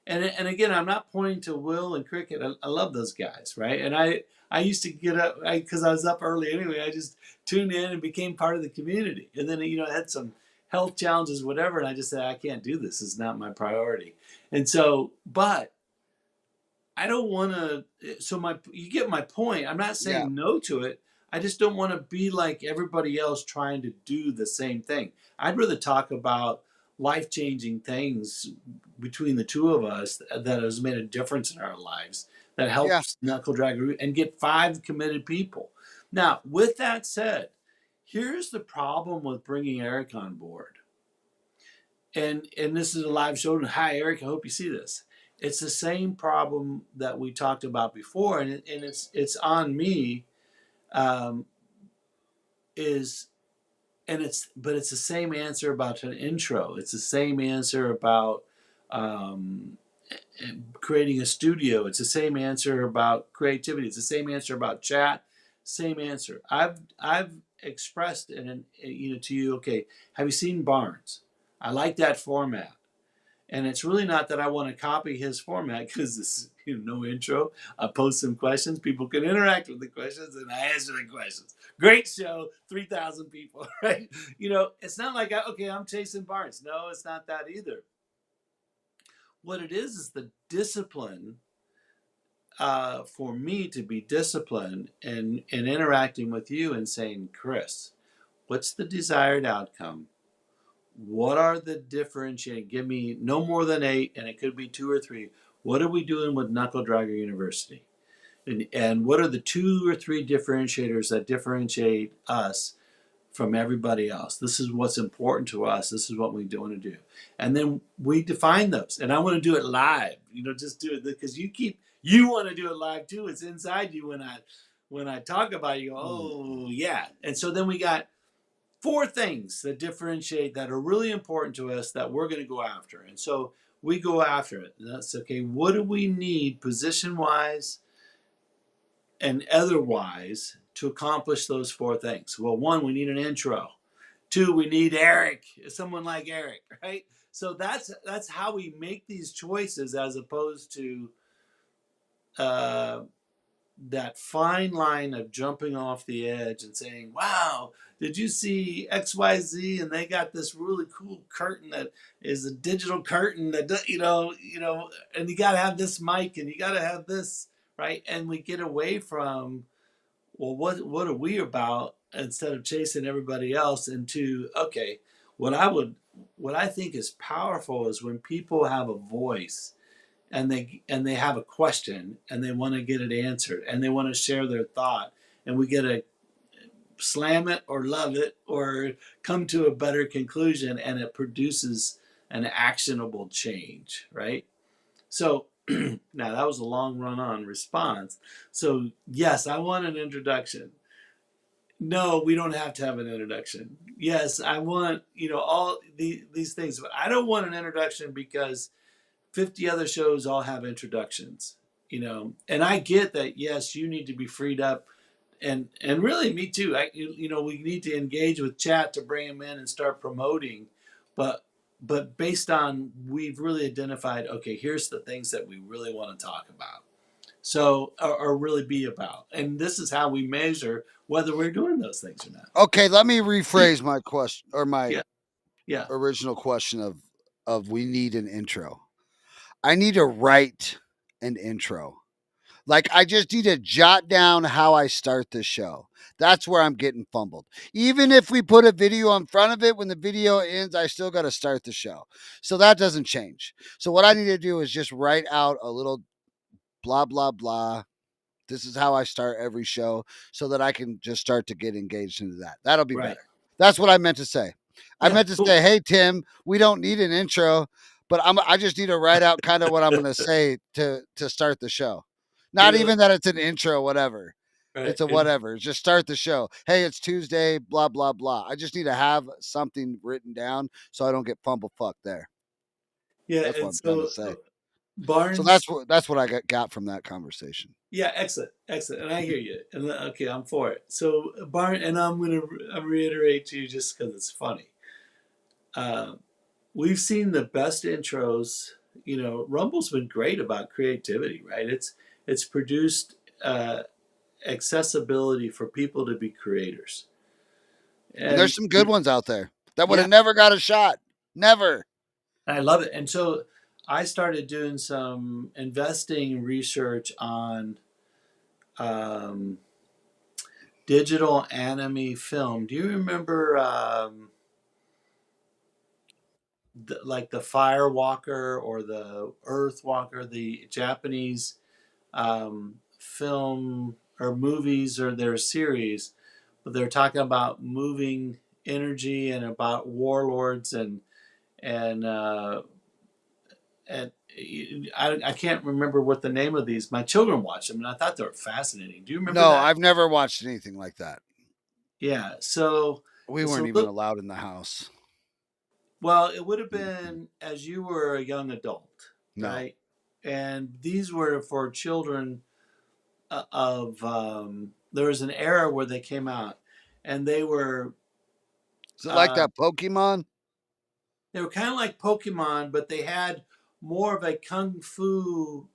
And again, I'm not pointing to Will and Cricket. I love those guys, right? And I used to get up because I was up early anyway. I just tuned in and became part of the community. And then I had some health challenges, whatever, and I just said I can't do this. It's not my priority. And so, but I don't want to. So you get my point. I'm not Yeah. saying no to it. I just don't want to be like everybody else trying to do the same thing. I'd rather talk about life-changing things between the two of us that has made a difference in our lives, that Yeah. helps knuckle drag and get 5 committed people. Now, with that said, here's the problem with bringing Eric on board. And this is a live show. Hi, Eric. I hope you see this. It's the same problem that we talked about before, and it's on me. Um, is but it's the same answer about an intro. It's the same answer about um, creating a studio. It's the same answer about creativity. It's the same answer about chat. Same answer. I've expressed to you. Okay, have you seen Barnes? I like that format. And it's really not that I want to copy his format, because this no intro. I post some questions. People can interact with the questions, and I answer the questions. Great show, 3,000 people, right? It's not like, okay, I'm chasing Barnes. No, it's not that either. What it is the discipline, for me to be disciplined and interacting with you and saying, Chris, what's the desired outcome? What are the differentiating? Give me no more than 8, and it could be 2 or 3. What are we doing with Knuckle Dragger University? And what are the 2 or 3 differentiators that differentiate us from everybody else? This is what's important to us. This is what we want to do. And then we define those. And I want to do it live. Just do it because you want to do it live too. It's inside you when I talk about it, you go, oh yeah. And so then we got 4 things that differentiate, that are really important to us, that we're going to go after. And so we go after it. And that's okay. What do we need position wise and otherwise to accomplish those four things? Well, one, we need an intro. Two, we need Eric, someone like Eric, right? So that's how we make these choices, as opposed to uh, that fine line of jumping off the edge and saying, "Wow, did you see XYZ? And they got this really cool curtain that is a digital curtain that and you got to have this mic and you got to have this, right?" And we get away from, well, what are we about, instead of chasing everybody else into, okay, what I would what I think is powerful is when people have a voice and they have a question and they want to get it answered and they want to share their thought, and we get to slam it or love it or come to a better conclusion, and it produces an actionable change, right? So now that was a long run on response. So yes, I want an introduction. No, we don't have to have an introduction. Yes, I want, all these things, but I don't want an introduction because 50 other shows all have introductions. And I get that, yes, you need to be freed up, and really me too. We need to engage with chat to bring them in and start promoting, but based on, we've really identified, okay, here's the things that we really want to talk about, so or really be about, and this is how we measure whether we're doing those things or not. Okay, let me rephrase my question or my Yeah, yeah, original question of we need an intro. I need to write an intro. Like I just need to jot down how I start the show. That's where I'm getting fumbled. Even if we put a video in front of it, when the video ends, I still got to start the show. So that doesn't change. So what I need to do is just write out a little blah blah blah. This is how I start every show so that I can just start to get engaged into that. That'll be right, better. That's what I meant to say. I yeah, meant to cool, say, hey Tim, we don't need an intro, but I just need to write out kind of what I'm gonna say to start the show. Not yeah, even that it's an intro, whatever. right, It's a whatever. Just start the show. Hey, it's Tuesday, blah, blah, blah. I just need to have something written down so I don't get fumble fucked there. yeah, That's what and I'm trying to so say. So Barnes. that's what I got from that conversation. Yeah, excellent, excellent, and I hear you. And okay, I'm for it. So Barn, and I'm reiterate to you just because it's funny. Uh, we've seen the best intros. Rumble's been great about creativity, right? It's produced accessibility for people to be creators, And there's and some good ones out there that would yeah, have never got a shot. Never. I love it. And so I started doing some investing research on um, digital anime film. Do you remember like the Fire Walker or the Earth Walker, the Japanese film or movies or their series? But they're talking about moving energy and about warlords and and I can't remember what the name of these. My children watched them and I thought they were fascinating. Do you remember No, that? I've never watched anything like that. Yeah. So We it's weren't a even little, allowed in the house. well, it would have been as you were a young adult, No. right? And these were for children of. There was an era where they came out, and Is it like uh, that Pokemon? they were kind of like Pokemon, but they had more of a kung fu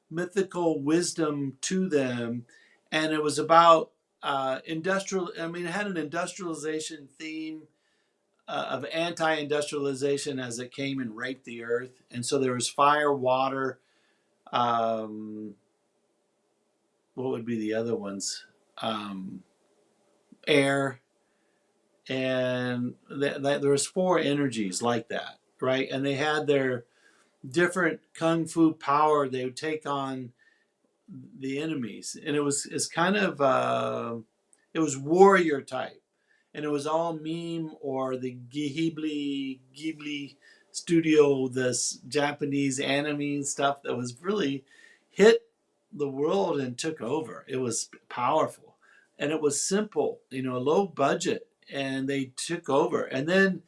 mythical wisdom to them, and it was about industrial. I mean, it had an industrialization theme of anti-industrialization as it came and raped the earth, and so there was fire, water. Um, what would be the other ones? Air, and there was four energies like that, right? And they had their different kung fu power they would take on the enemies, and it's kind of it was warrior type, and it was all meme or the Ghibli studio, this Japanese anime stuff that was really hit the world and took over. It was powerful, and it was simple, low budget, and they took over, and then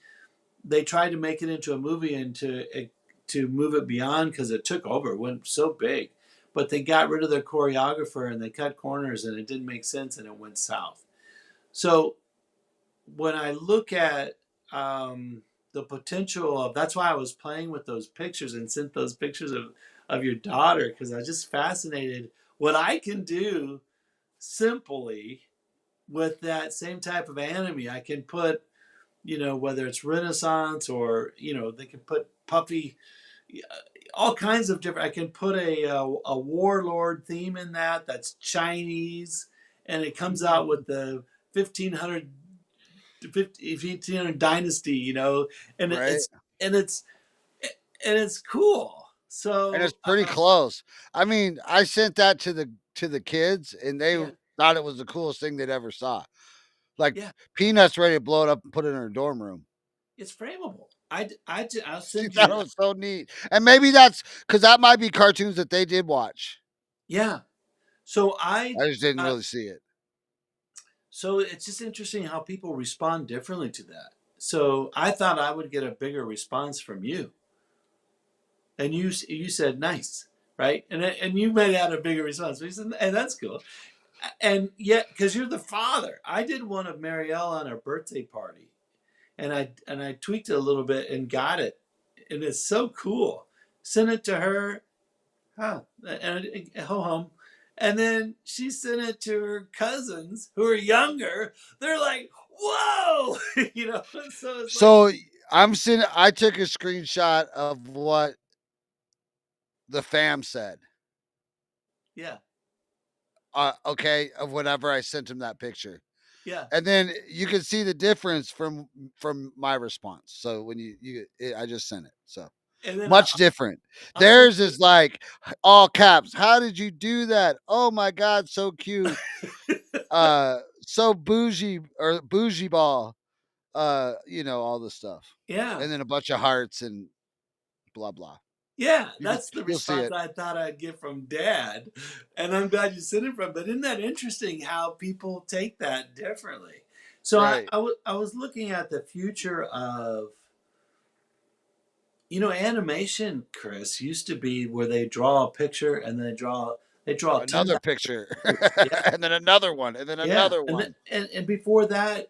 they tried to make it into a movie and to to move it beyond because it took over. It went so big, but they got rid of their choreographer and they cut corners and it didn't make sense and it went south. So when I look at the potential of, that's why I was playing with those pictures and sent those pictures of your daughter, because I was just fascinated what I can do simply with that same type of anime. I can put, whether it's Renaissance or, they can put puffy, all kinds of different, I can put a warlord theme in that's Chinese, and it comes out with the 1500 1500 dynasty, and Right. and it's and it's cool. And it's So pretty close. I mean, I sent that to the kids, and they yeah, thought it was the coolest thing they'd ever saw. Like yeah, Peanuts ready to blow it up and put it in her dorm room. it's frameable. I'll She send thought you. it was so neat, and maybe that's because that might be cartoons that they did watch. Yeah. So I I just didn't uh, really see it. so it's just interesting how people respond differently to that. So I thought I would get a bigger response from you, and you said nice, right? And you made out a bigger response. We said, and that's cool. And yet, because you're the father, I did one of Marielle on her birthday party, and I tweaked it a little bit and got it, and it's so cool. Sent it to her, huh? And ho hum, and then she sent it to her cousins who are younger. They're like, "Whoa!" So it's like, So I'm sitting. I took a screenshot of what the fam said. yeah, Okay, of whenever I sent him that picture, yeah, and then you can see the difference from my response. So when I just sent it. So and then much different. I'll send Theirs is like all caps. How did you do that? Oh my god, so cute. So bougie or bougie ball. All the stuff. yeah. And then a bunch of hearts and blah blah. Yeah, that's the You'll see response it. I thought I'd get from Dad, and I'm glad you sent it from. But isn't that interesting how people take that differently? So Right. I was looking at the future of, animation. Chris, used to be where they draw a picture and they draw ten Another thousand picture. pictures. Yeah, And then another one. And then yeah, another and one. and before that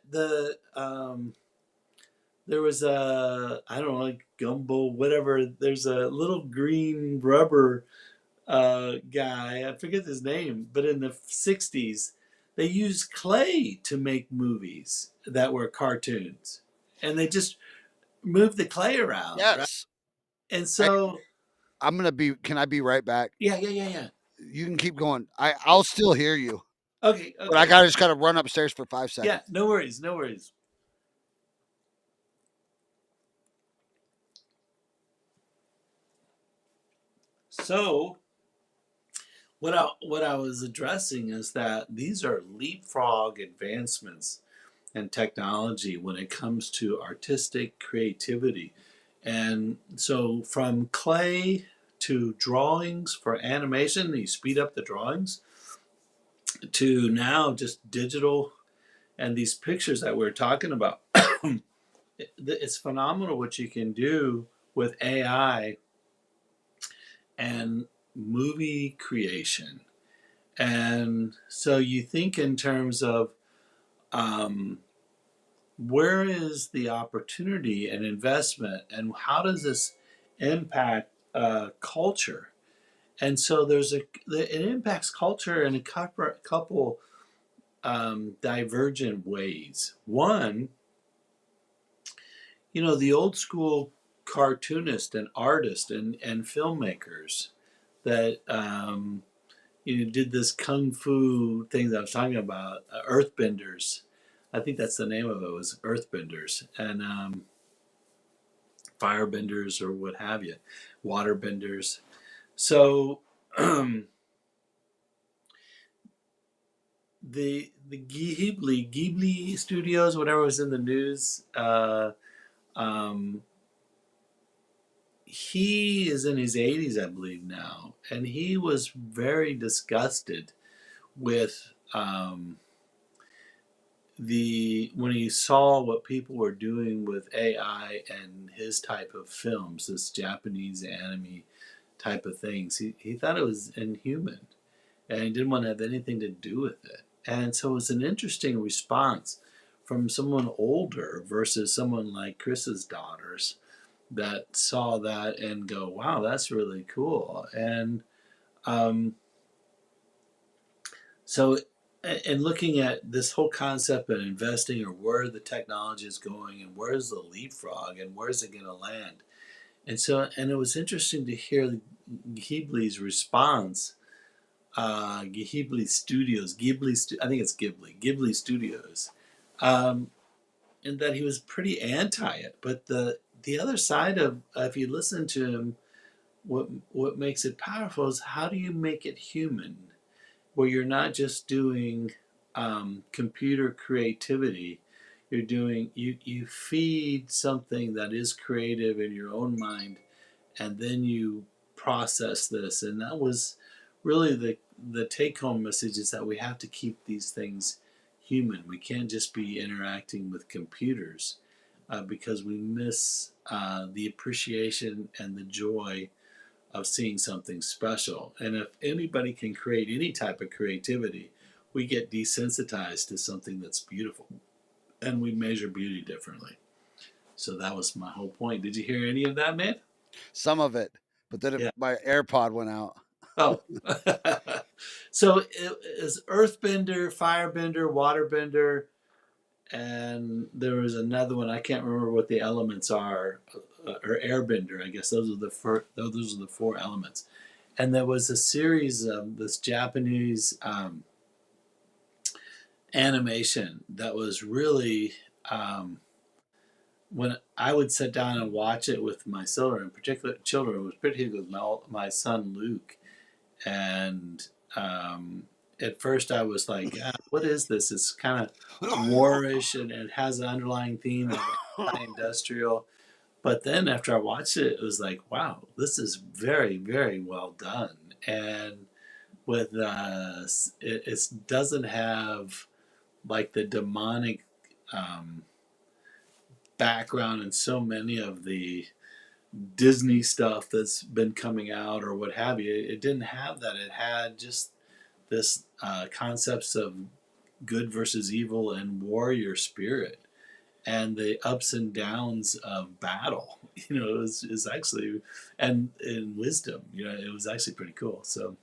there was a, I don't know, like gumbo, whatever. There's a little green rubber guy. I forget his name, but in the '60s, they used clay to make movies that were cartoons, and they just moved the clay around, right? Yes. And Hey, so, can I be right back? yeah, yeah, yeah, yeah. You can keep going. I'll still hear you. Okay, But I okay, gotta just gotta run upstairs for five yeah. seconds. No worries, no worries. So, what I was addressing is that these are leapfrog advancements and technology when it comes to artistic creativity. And so from clay to drawings for animation, you speed up the drawings, to now just digital and these pictures that we're talking about. It's phenomenal what you can do with AI and movie creation. And so you think in terms of, um, where is the opportunity and investment, and how does this impact culture? And so it impacts culture in a couple divergent ways. One, the old school cartoonists and artists and filmmakers that did this kung fu thing that I was talking about, Earthbenders. I think that's the name of it, was Earthbenders. And firebenders or what have you, waterbenders. So the Ghibli Studios, whatever was in the news, um, he is in his 80s, I believe now, and he was very disgusted with the when he saw what people were doing with AI and his type of films, this Japanese anime type of things, he thought it was inhuman and he didn't want to have anything to do with it. And so it was an interesting response from someone older versus someone like Chris's daughters that saw that and go, wow, that's really cool. And um, so, and looking at this whole concept of investing or where the technology is going and where's the leapfrog and where's it going to land. And so, and it was interesting to hear Ghibli's response. Ghibli Studios, I think it's Ghibli Studios, um, and that he was pretty anti it. But the other side of if you listen to him, what makes it powerful is how do you make it human? Where you're not just doing computer creativity, you feed something that is creative in your own mind, and then you process this. And that was really the take home message is that we have to keep these things human. We can't just be interacting with computers because we miss the appreciation and the joy of seeing something special. And if anybody can create any type of creativity, we get desensitized to something that's beautiful and we measure beauty differently. So that was my whole point. Did you hear any of that, man? Some of it, but then Yeah. my AirPod went out. Oh. So it is earthbender, firebender, waterbender, and there was another one. I can't remember what the elements are, or airbender. I guess those are the four elements. And there was a series of this Japanese animation that was really when I would sit down and watch it with my children, in particular children, it was particularly with my son Luke. And at first I was like, ah, what is this? It's kind of warish and it has an underlying theme of anti-industrial. But then after I watched it, it was like, wow, this is very, very well done. And with it doesn't have like the demonic um, background in so many of the Disney stuff that's been coming out or what have you. It didn't have that. It had just this concepts of good versus evil and warrior spirit and the ups and downs of battle. You know, it was actually and in wisdom. You know, it was actually pretty cool. So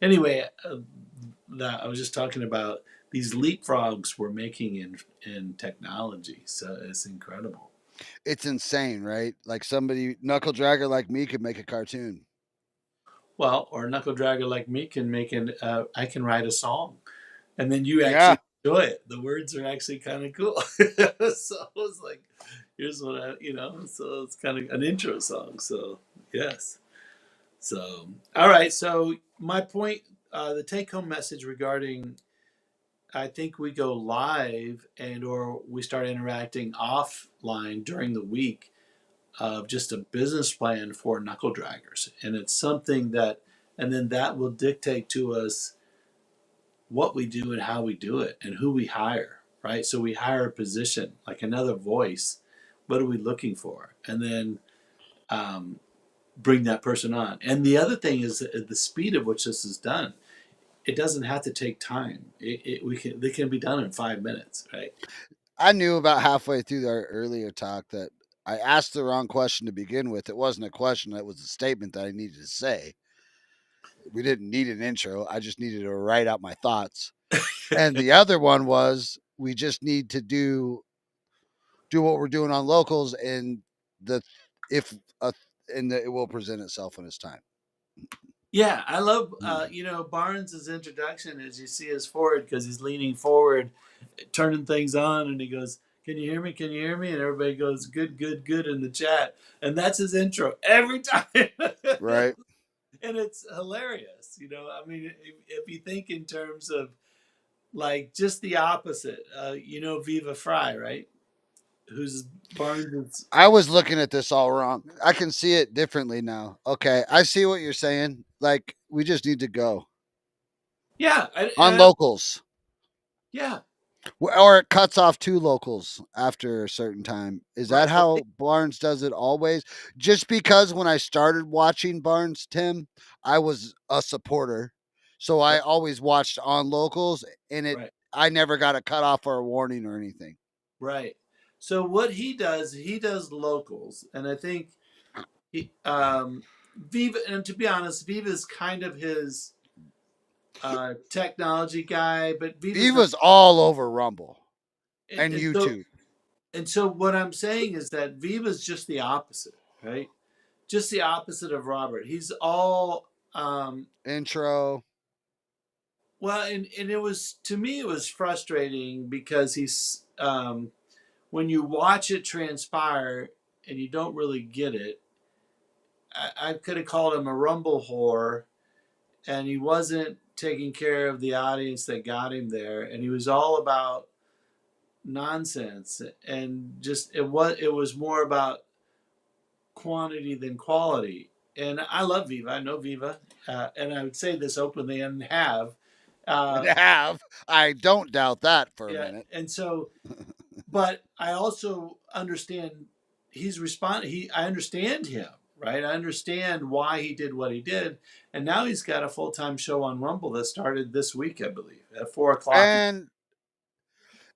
anyway, that I was just talking about these leapfrogs we're making in technology. So it's incredible. It's insane, right? Like somebody knuckle dragger like me could make a cartoon. Well, or a knuckle dragger like me can make an I can write a song, and then you Yeah, actually enjoy it. The words are actually kind of cool. So it was like, here's what So it's kind of an intro song. So yes. So all right. So my point, the take home message regarding, I think we go live and or we start interacting offline during the week of just a business plan for knuckle draggers. And it's something that, and then that will dictate to us what we do and how we do it and who we hire, right? So we hire a position, like another voice. What are we looking for? And then um, bring that person on. And the other thing is the speed at which this is done. It doesn't have to take time. They can be done in 5 minutes, right? I knew about halfway through our earlier talk that I asked the wrong question to begin with. It wasn't a question, it was a statement that I needed to say. We didn't need an intro. I just needed to write out my thoughts. And the other one was we just need to do what we're doing on locals and the if a and the, it will present itself when it's time. Yeah, I love Barnes's introduction as you see us forward because he's leaning forward, turning things on, and he goes, "Can you hear me? Can you hear me?" And everybody goes, "Good, good, good" in the chat, and that's his intro every time, Right. and it's hilarious. I mean, if you think in terms of like just the opposite, Viva Fry, right? Who's Barnes? I was looking at this all wrong. I can see it differently now. Okay, I see what you're saying. Like we just need to go Yeah, on locals. yeah. Or it cuts off two locals after a certain time. Is that Right. Well, how Barnes does it always? Just because when I started watching Barnes, Tim, I was a supporter. So I right. always watched on locals and it Right. I never got a cutoff or a warning or anything. Right. So what he does locals, and I think Viva. And to be honest, Viva's kind of his technology guy, but Viva's not. Viva's all over Rumble And, and and so YouTube. and so what I'm saying is that Viva's just the opposite, right? Just the opposite of Robert. He's all Intro. well, and it was, to me it was frustrating because he's when you watch it transpire and you don't really get it. I could have called him a rumble whore, and he wasn't taking care of the audience that got him there, and he was all about nonsense, and just it was more about quantity than quality. And I love Viva. I know Viva, and I would say this openly and have. And Uh, have. I don't doubt that for a yeah, minute. and so, but I also understand he's respond. I understand him, right? I understand why he did what he did, and now he's got a full time show on Rumble that started this week, I believe, at 4 o'clock. And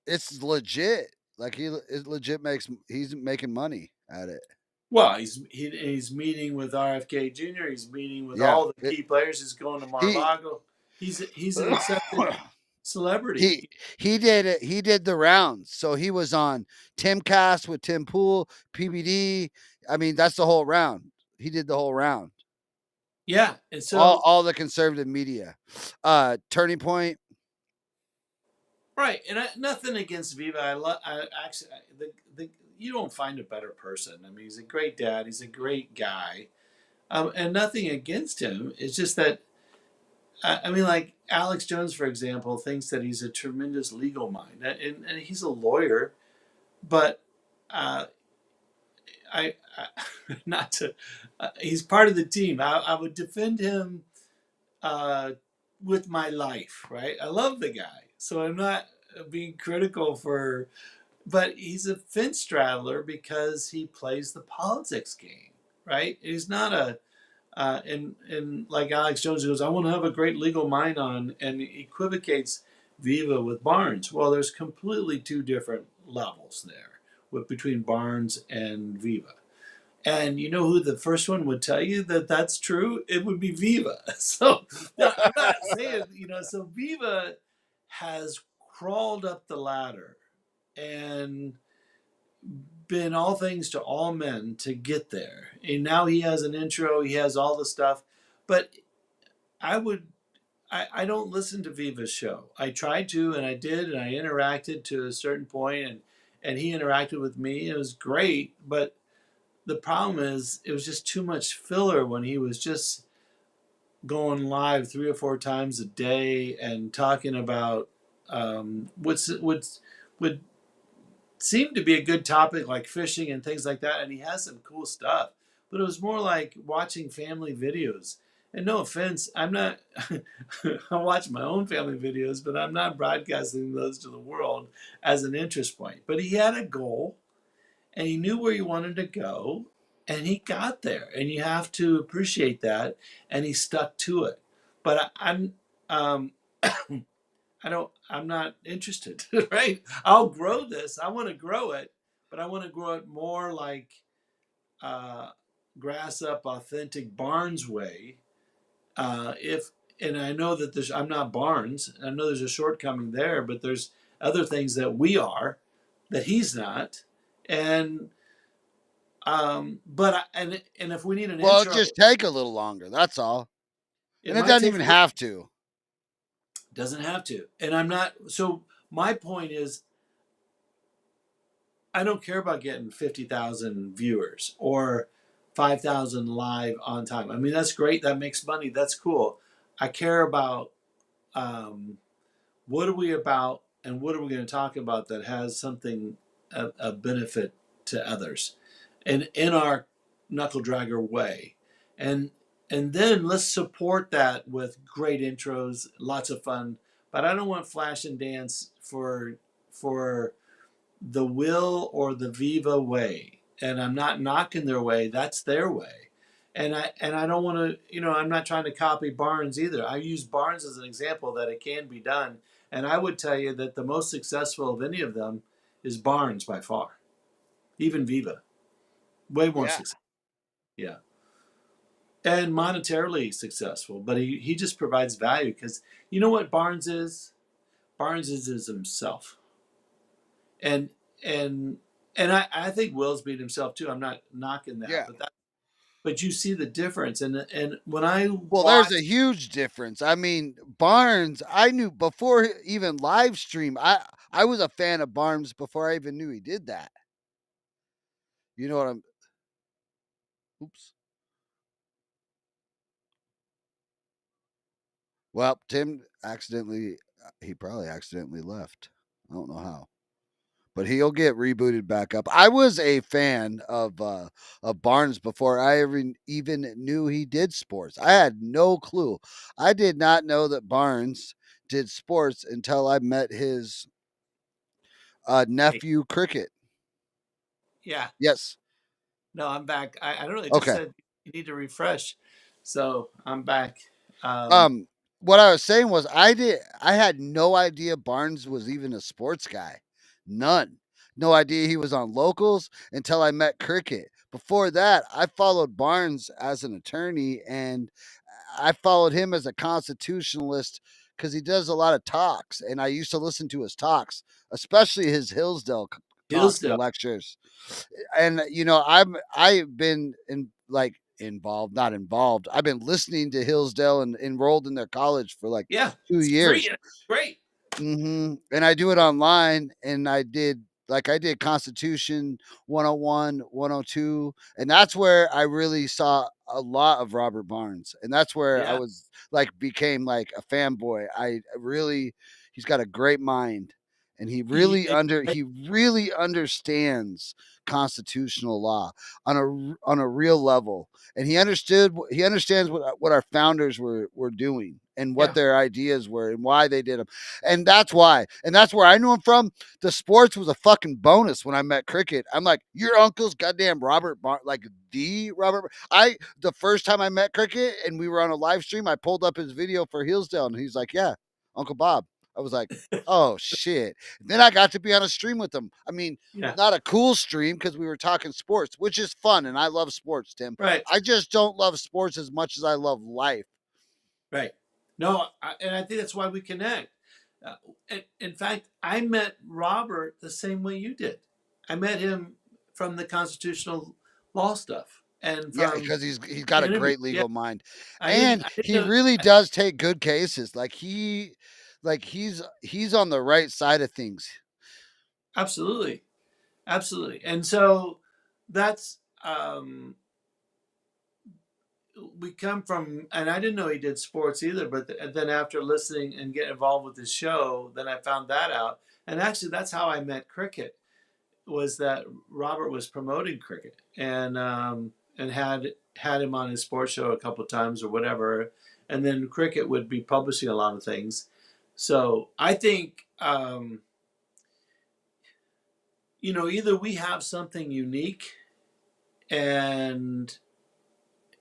it's legit. Like it legit makes he's making money at it. Well, he's meeting with RFK Jr. He's meeting with Yeah. all the key players. He's going to He Mar-a-Lago. He's an accepted he celebrity. he did it. He did the rounds. So he was on Timcast with Tim Pool, PBD. I mean, that's the whole round. He did the whole round. Yeah, and so All the conservative media. Turning Point. right, and nothing against Viva. I actually the you don't find a better person. I mean, he's a great dad. He's a great guy, and nothing against him. It's just that I mean, like Alex Jones, for example, thinks that he's a tremendous legal mind, and he's a lawyer, but. Uh, not to, he's part of the team. I would defend him uh, with my life, right? I love the guy, so I'm not being critical for, but he's a fence straddler because he plays the politics game, right? He's not a, and like Alex Jones goes, I want to have a great legal mind on, and equivocates Viva with Barnes. Well, there's completely two different levels there with between Barnes and Viva. And you know who the first one would tell you that that's true? It would be Viva. So now, I'm not saying, so Viva has crawled up the ladder and been all things to all men to get there. And now he has an intro, he has all the stuff. But I would, I don't listen to Viva's show. I tried to, and I did, and I interacted to a certain point, and he interacted with me. It was great, but the problem is it was just too much filler when he was just going live 3 or 4 times a day and talking about what's would seem to be a good topic like fishing and things like that, and he has some cool stuff, but it was more like watching family videos. And no offense, I'm not I watch my own family videos, but I'm not broadcasting those to the world as an interest point. But he had a goal, and he knew where he wanted to go, and he got there, and you have to appreciate that, and he stuck to it. But I'm um, I'm not interested. Right, I'll grow this, I want to grow it, but I want to grow it more like uh, grass up authentic Barnes way. If And I know that I'm not Barnes, I know there's a shortcoming there, but there's other things that we are that he's not. And and if we need an Well, it intro, just take a little longer. That's all. it And it might doesn't take a even little. have to. Doesn't have to. And I'm not. So my point is, I don't care about getting 50,000 viewers or 5,000 live on time. I mean, that's great. That makes money. That's cool. I care about um, what are we about, and what are we going to talk about that has something a benefit to others, and in our knuckle dragger way, and and then let's support that with great intros, lots of fun. But I don't want flash and dance for for the Will or the Viva way, and I'm not knocking their way. That's their way, and I don't want to. I'm not trying to copy Barnes either. I use Barnes as an example that it can be done, and I would tell you that the most successful of any of them is Barnes by far. Even Viva, way more Yeah. successful. Yeah, and monetarily successful, but he just provides value because you know what Barnes is. Barnes is himself, and and and I think Will's beat himself too. I'm not knocking that, Yeah. but you see the difference. And when I Well, there's a watch huge difference. I mean, Barnes, I knew before even live stream. I was a fan of Barnes before I even knew he did that. You know what I'm oops. Well, Tim accidentally he probably accidentally left. I don't know how. But he'll get rebooted back up. I was a fan of Barnes before I even knew he did sports. I had no clue. I did not know that Barnes did sports until I met his nephew Cricket. yeah, Yes. no, I'm back. I don't know. It just Okay. said you need to refresh, so I'm back. Um, Um, what I was saying was I had no idea Barnes was even a sports guy. None. No idea he was on locals until I met Cricket. Before that, I followed Barnes as an attorney and I followed him as a constitutionalist because he does a lot of talks and I used to listen to his talks, especially his Hillsdale talks and Hillsdale, lectures. And I've been in like involved, not involved. I've been listening to Hillsdale and enrolled in their college for like yeah, 2 years. free, great. And I do it online, and I did Constitution 101, 102, and that's where I really saw a lot of Robert Barnes, and that's where I Yeah, was like became like a fanboy. I really he's got a great mind, and he, he really understands constitutional law on a real level, and he understands what our founders were doing and what yeah, their ideas were and why they did them, and that's why, and that's where I knew him from. The sports was a fucking bonus when I met Cricket. I'm like, your uncle's goddamn like the Robert. The first time I met Cricket and we were on a live stream, I pulled up his video for Hillsdale, and he's like, yeah, Uncle Bob. I was like, oh shit. Then I got to be on a stream with him. I mean, yeah, not a cool stream because we were talking sports, which is fun, and I love sports, Tim. right, I just don't love sports as much as I love life. right. No, and I think that's why we connect. Uh, in fact, I met Robert the same way you did. I met him from the constitutional law stuff and Yeah, from because he's got a interviews. great Yeah, legal mind, I didn't. and I didn't he know. really does take good cases. Like he's on the right side of things. Absolutely, absolutely. And so that's we come from, and I didn't know he did sports either. But then after listening and getting involved with his show, then I found that out. And actually, that's how I met cricket. Was that Robert was promoting cricket and had him on his sports show a couple of times or whatever, and then cricket would be publishing a lot of things. So I think either we have something unique and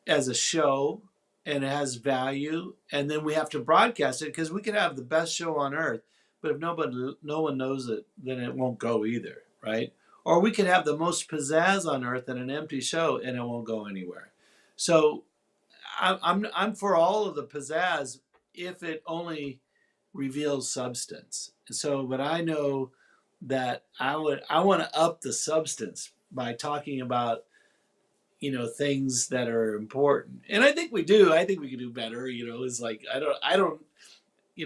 as a show and it has value and then we have to broadcast it because we could have the best show on earth but if no one knows it then it won't go either, right? Or we could have the most pizzazz on earth and an empty show and it won't go anywhere. So I'm for all of the pizzazz if it only reveals substance. So but I know that I want to up the substance by talking about things that are important, and I think we do. I think we can do better. It's like I don't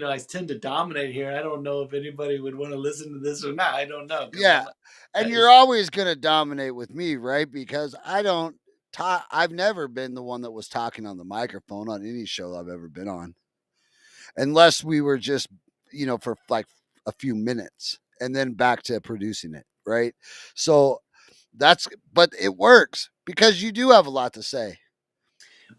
I tend to dominate here. I don't know if anybody would want to listen to this or not. I don't know because Yeah, I'm and you're it's, always gonna dominate with me, right? Because I don't talk. I've never been the one that was talking on the microphone on any show I've ever been on, unless we were just for like a few minutes and then back to producing it, right? So that's but it works because you do have a lot to say.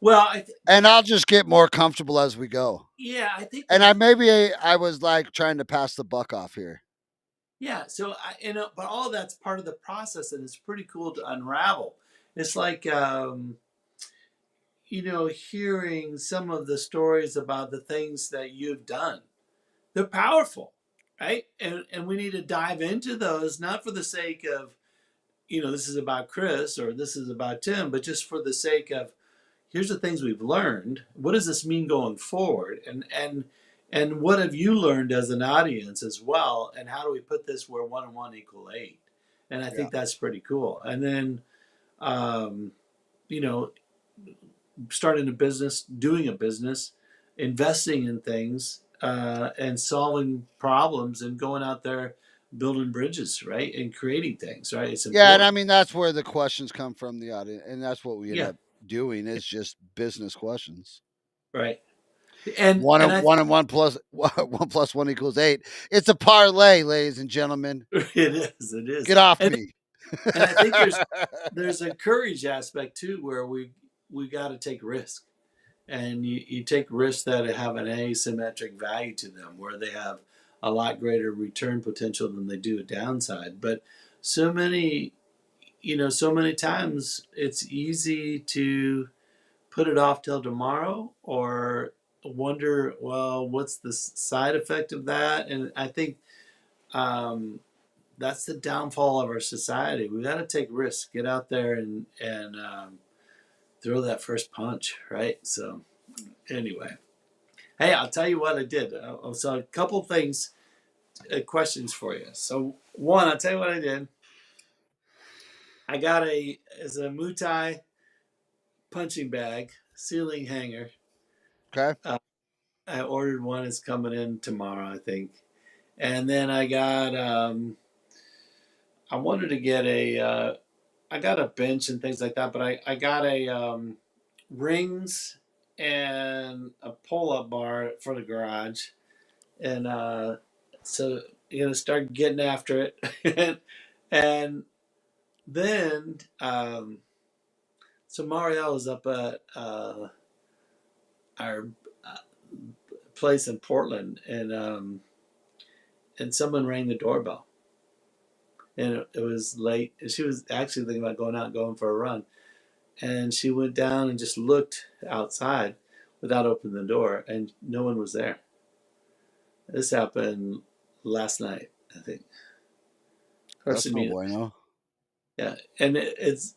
well And I'll just get more comfortable as we go. yeah, I think And that I maybe I was like trying to pass the buck off here. Yeah. So but all of that's part of the process, and it's pretty cool to unravel. It's like hearing some of the stories about the things that you've done. They're powerful, right? And we need to dive into those, not for the sake of, this is about Chris or this is about Tim, but just for the sake of, here's the things we've learned. What does this mean going forward? And what have you learned as an audience as well? And how do we put this where 1 and 1 equal 8? And I Yeah. think that's pretty cool. And then, um, you know, starting a business, doing a business, investing in things, and solving problems, and going out there building bridges, right, and creating things, right. It's Yeah, and I important. mean that's where the questions come from the audience, and that's what we end Yeah, up doing is just business questions. right. And One and and I one and one plus one plus one equals eight. It's a parlay, ladies and gentlemen. it is, Get off and me. and I think there's a courage aspect too, where we got to take risk, and you take risks that have an asymmetric value to them, where they have a lot greater return potential than they do a downside. But so many, so many times it's easy to put it off till tomorrow, or wonder, well, what's the side effect of that? And I think um, that's the downfall of our society. We got to take risks, get out there and throw that first punch, right? So anyway, hey, I'll tell you what I did. So a couple things, questions for you. So one, I'll tell you what I did. I got as a Muay punching bag, ceiling hanger. Okay. Uh, I ordered one. It's coming in tomorrow, I think. And then I wanted to get I got a bench and things like that, but I got rings and a pull-up bar for the garage. And so you're gonna start getting after it. And then so Mario was up at our uh, place in Portland, and someone rang the doorbell, and it was late. And she was actually thinking about going out and going for a run, and she went down and just looked outside without opening the door, and no one was there. This happened last night, I think. Of course, I That's no mean, bueno. yeah, and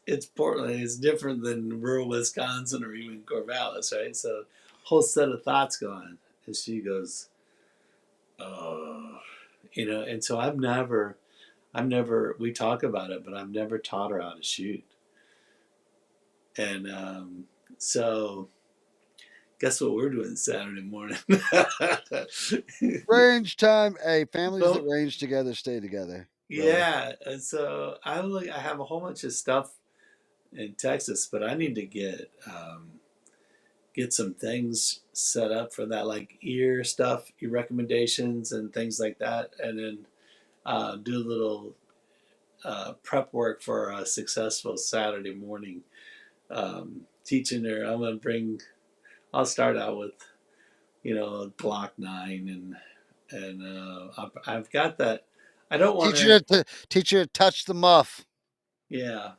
it's Portland. It's different than rural Wisconsin or even Corvallis, right? So, whole set of thoughts going. And she goes, "Oh, And so I've never. We talk about it, but I've never taught her how to shoot. And so, guess what we're doing Saturday morning? Range time. Hey, families that So, range together stay together, brother. yeah, and so I have a whole bunch of stuff in Texas, but I need to get some things set up for that, like ear stuff, ear recommendations, and things like that, and then do a little prep work for a successful Saturday morning teaching her. I'll start out with a Glock 9, and I've got that. I don't want to. Teach her to touch the muff. Yeah,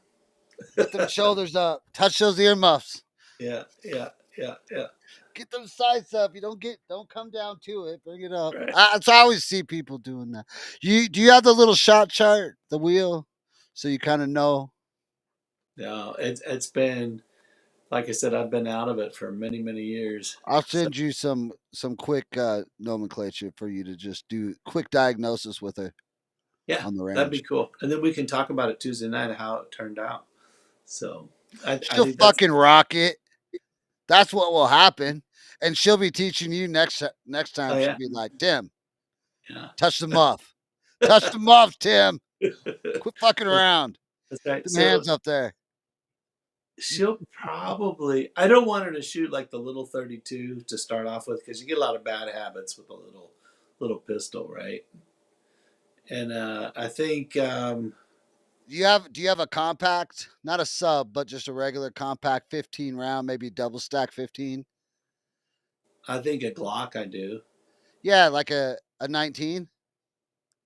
Get them shoulders up. Touch those ear muffs. yeah, yeah, yeah, yeah. Get them sides up. You don't come down to it. Bring it up. Right. I always see people doing that. Do you have the little shot chart, the wheel, so you kind of know? No, it's been, like I said, I've been out of it for many many years. I'll So send you some quick nomenclature for you to just do quick diagnosis with her yeah, on the that'd be range. cool. And then we can talk about it Tuesday night, how it turned out. So I She'll think that's. fucking rock it. That's what will happen. And she'll be teaching you next Oh time. She'll yeah, be like, Tim, yeah. touch the muff. Touch the muff, Tim. Quit fucking around. That's right. Them So hands up there. she'll probably. I don't want her to shoot like the little 32 to start off with, because you get a lot of bad habits with a little pistol, right? And I think Do you have a compact? Not a sub, but just a regular compact 15 round, maybe double stack 15? I think a Glock I do. Yeah, like a 19.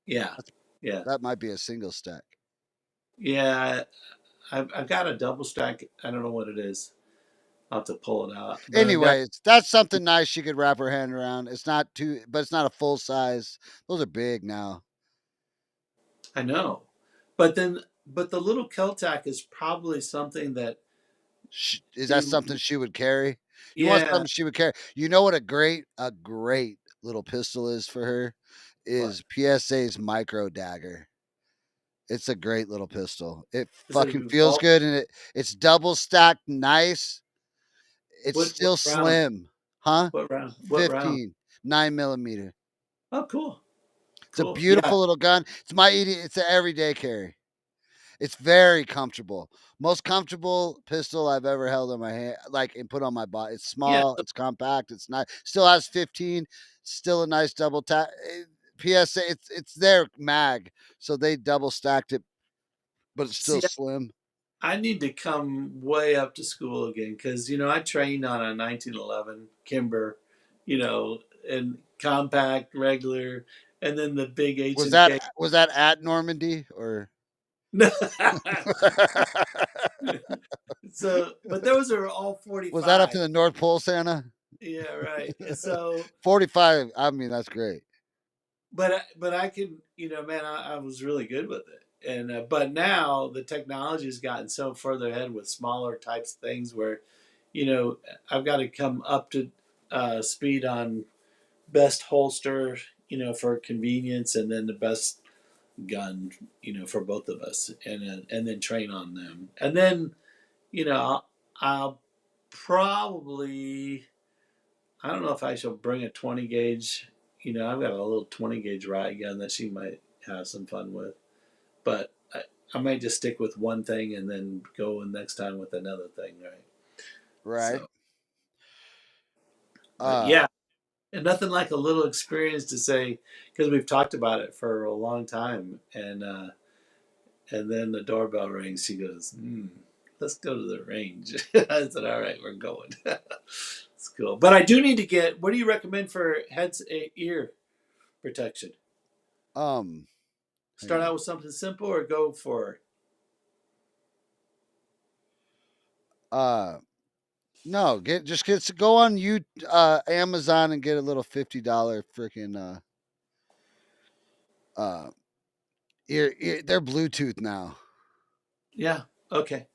Yeah, Yeah. That might be a single stack. Yeah. I've got a double stack. I don't know what it is. I'll have to pull it out. But I've got. Anyways, that's something nice she could wrap her hand around. It's not too, but it's not a full size. Those are big now. I know. But the little Keltac is probably something that Is that be. something she would carry? You want Yeah. something she would carry? You know what a great little pistol is for her What is PSA's micro dagger. It's a great little pistol. It is it? A fucking feels revolt? good, and it's double stacked, nice. It's What still round? slim, huh? What round? What round? 15, 9 millimeter. Oh, cool. It's a Cool. Yeah. beautiful little gun. It's an everyday carry. It's very comfortable. Most comfortable pistol I've ever held in my hand, like and put on my body. It's Yeah. small, it's compact, it's not still has 15, still a nice double tap. PSA, it's their mag, so they double stacked it, but it's still See, slim. I need to come way up to school again because I trained on a 1911 Kimber, and compact, regular, and then the big H Was and that K. was that at Normandy or So, but those are all was that up 45. in the North Pole, Santa? Yeah, right. So, 45. I mean, that's great. but I can, man, I was really good with it, and but now the technology has gotten so further ahead with smaller types of things where, you know, I've got to come up to speed on best holster, for convenience, and then the best gun, for both of us, and then train on them, and then I'll probably. I don't know if I shall bring a 20 gauge. I've got a little 20 gauge riot gun that she might have some fun with. But I might just stick with one thing and then go next time with another thing, right? Right. So, but Uh yeah, and nothing like a little experience to say because we've talked about it for a long time, and then the doorbell rings. She goes, "Let's go to the range." I said, "All right, we're going." It's cool, but I do need to get. What do you recommend for ear protection? um hang Start on. out with something simple or go for. Uh no, go on you Amazon and get a little $50 freaking uh they're Bluetooth now. Yeah, okay.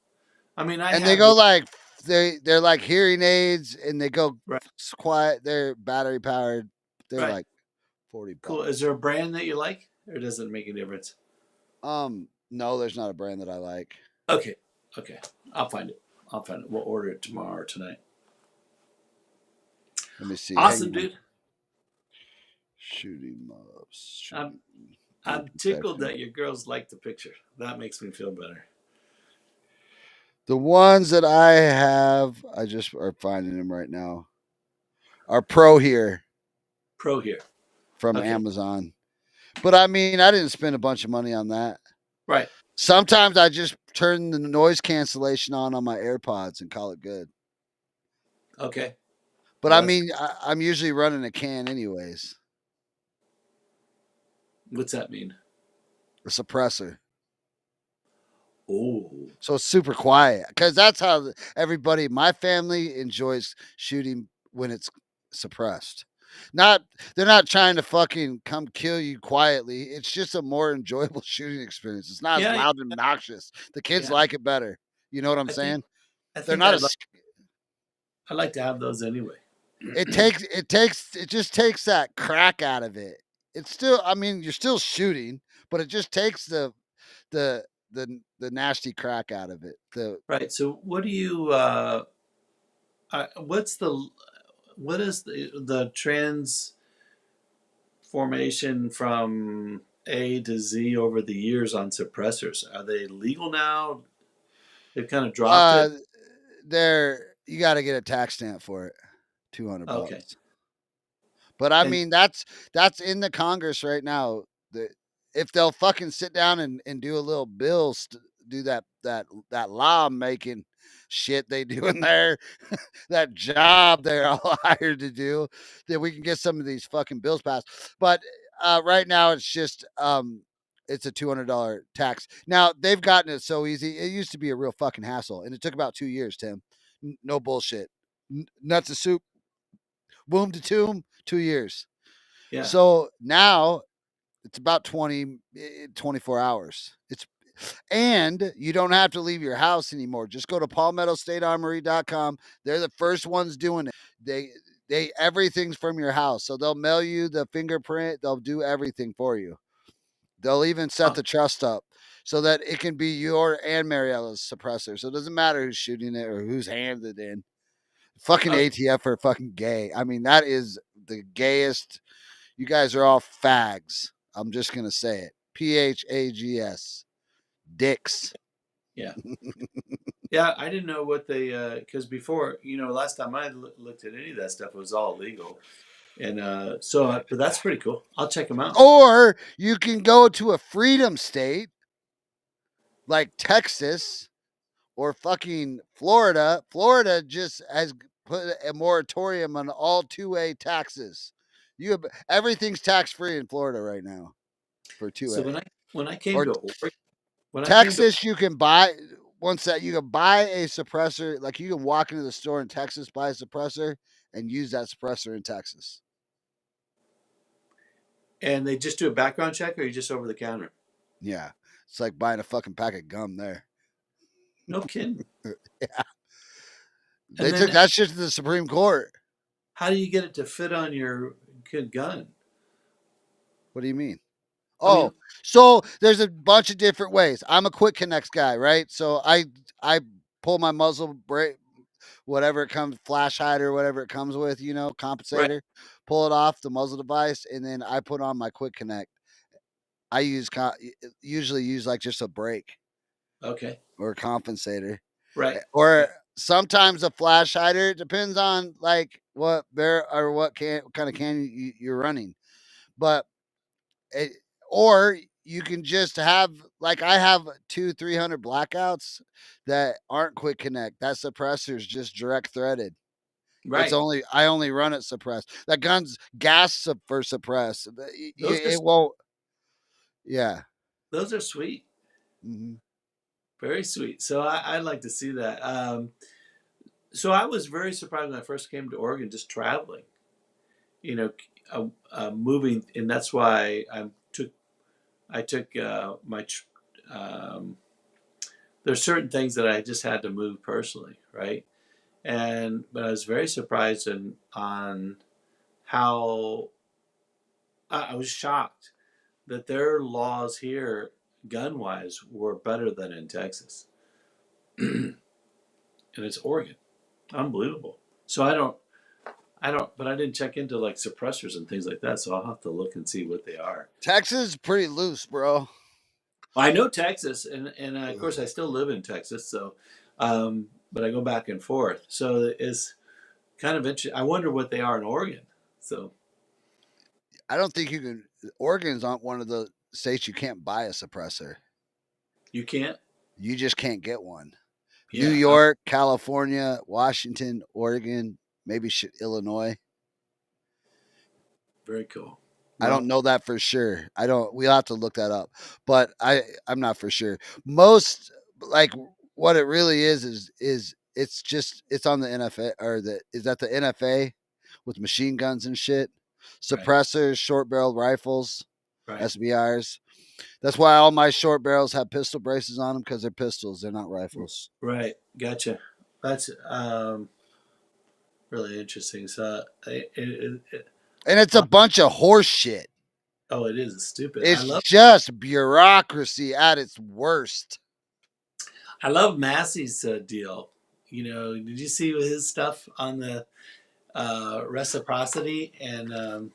I mean, I And they have go the. like they're like hearing aids and they go Right, quiet. They're battery powered. They're right. like 40 Cool. bucks. Is there a brand that you like, or does it make a difference? No, there's not a brand that I like. Okay, okay. I'll find it. I'll find it. We'll order it tomorrow or tonight. Let me see. Hang Awesome, on. dude. Shooting muffs, I'm shooting ear I'm tickled protection. that your girls like the picture. That makes me feel better. The ones that I have, I just are finding them right now. Are Pro here Pro here. from Okay. Amazon. But I mean, I didn't spend a bunch of money on that. Right. Sometimes I just turn the noise cancellation on my AirPods and call it good. Okay. But Well, I that's mean, I'm usually running a can anyways, what's that mean? a suppressor. Oh. So it's super quiet because that's how everybody, my family enjoys shooting when it's suppressed. Not they're not trying to fucking come kill you quietly. It's just a more enjoyable shooting experience. It's not as Yeah. loud and obnoxious. The kids Yeah. like it better. You know what I'm I think saying? I They're think not I'd like as I'd like to have those anyway. it just takes that crack out of it. It's still I mean, you're still shooting, but it just takes the the nasty crack out of it. The Right. So what do you what's the what is the transformation from A to Z over the years on suppressors? Are they legal now? They've kind of dropped uh it. there you got to get a tax stamp for it. 200 Okay. bucks. But I And mean that's in the Congress right now. The if they'll fucking sit down and do a little bill do that law making shit they do in there, that job they're all hired to do, then we can get some of these fucking bills passed. But right now it's just it's a $200 tax. Now they've gotten it so easy. It used to be a real fucking hassle, and it took about 2 years, Tim. No bullshit. Nuts of soup, womb to tomb, 2 years. Yeah. So now it's about 24 hours. It's and you don't have to leave your house anymore. Just go to palmettostatearmory.com. They're the first ones doing it. They everything's from your house. So they'll mail you the fingerprint, they'll do everything for you. They'll even set Huh. the trust up so that it can be your and Mariella's suppressor. So it doesn't matter who's shooting it or whose hand it in. Fucking Okay. ATF are fucking gay. I mean, that is the gayest. You guys are all fags. I'm just gonna say it. PHAGS. Dicks. Yeah. Yeah, I didn't know what they because before, last time I looked at any of that stuff, it was all illegal, and but that's pretty cool. I'll check them out. Or you can go to a freedom state like Texas or fucking Florida. Florida just has put a moratorium on all two-way taxes. Everything's tax free in Florida right now for So 2A. when I came Or to Oregon, when I came to Texas, you can buy once that you can buy a suppressor. Like you can walk into the store in Texas, buy a suppressor, and use that suppressor in Texas. and they just do a background check, or you just over the counter? Yeah, it's like buying a fucking pack of gum there. No kidding. Yeah, And they took then that shit to the Supreme Court. how do you get it to fit on your good gun? What do you mean? I Oh, mean, so there's a bunch of different ways. I'm a quick connects guy, right? So I pull my muzzle brake, whatever it comes, flash hider, whatever it comes with, right? compensator, pull it off the muzzle device, and then I put on my quick connect. I usually use like just a brake Okay, or a compensator, right. or sometimes a flash hider. It depends on like what bear or what kind of can you're running, but it, or you can just have like I have 200-300 blackouts that aren't quick connect. That suppressor's just direct threaded. It's Right. only I only run it suppressed. That gun's for suppress. Those are It won't. Yeah. those are sweet. Hmm. Very sweet. So I'd like to see that. So I was very surprised when I first came to Oregon, just traveling. You know, moving, and that's why I took my. There's certain things that I just had to move personally, right? But I was very surprised on how I was shocked that their laws here, gun wise, were better than in Texas, and it's Oregon. Unbelievable. So but I didn't check into like suppressors and things like that. So I'll have to look and see what they are. Texas is pretty loose, bro. I know Texas, and of course I still live in Texas. So, but I go back and forth. So it's kind of interesting. I wonder what they are in Oregon. So I don't think you can. Oregon's not one of the states you can't buy a suppressor. you can't. You just can't get one. New Yeah, York, California, Washington, Oregon, maybe Illinois. very cool. I don't Well, know that for sure. I don't. We'll have to look that up, but I'm not for sure. Most like what it really is it's on the NFA or the is that the NFA with machine guns and shit, right, suppressors, short barreled rifles, right, SBRs. That's why all my short barrels have pistol braces on them because they're pistols. They're not rifles. right. Gotcha. That's really interesting. So, And it's a uh, bunch of horse shit. oh, it is stupid. It's just bureaucracy at its worst. I love Massey's deal. Did you see his stuff on the reciprocity and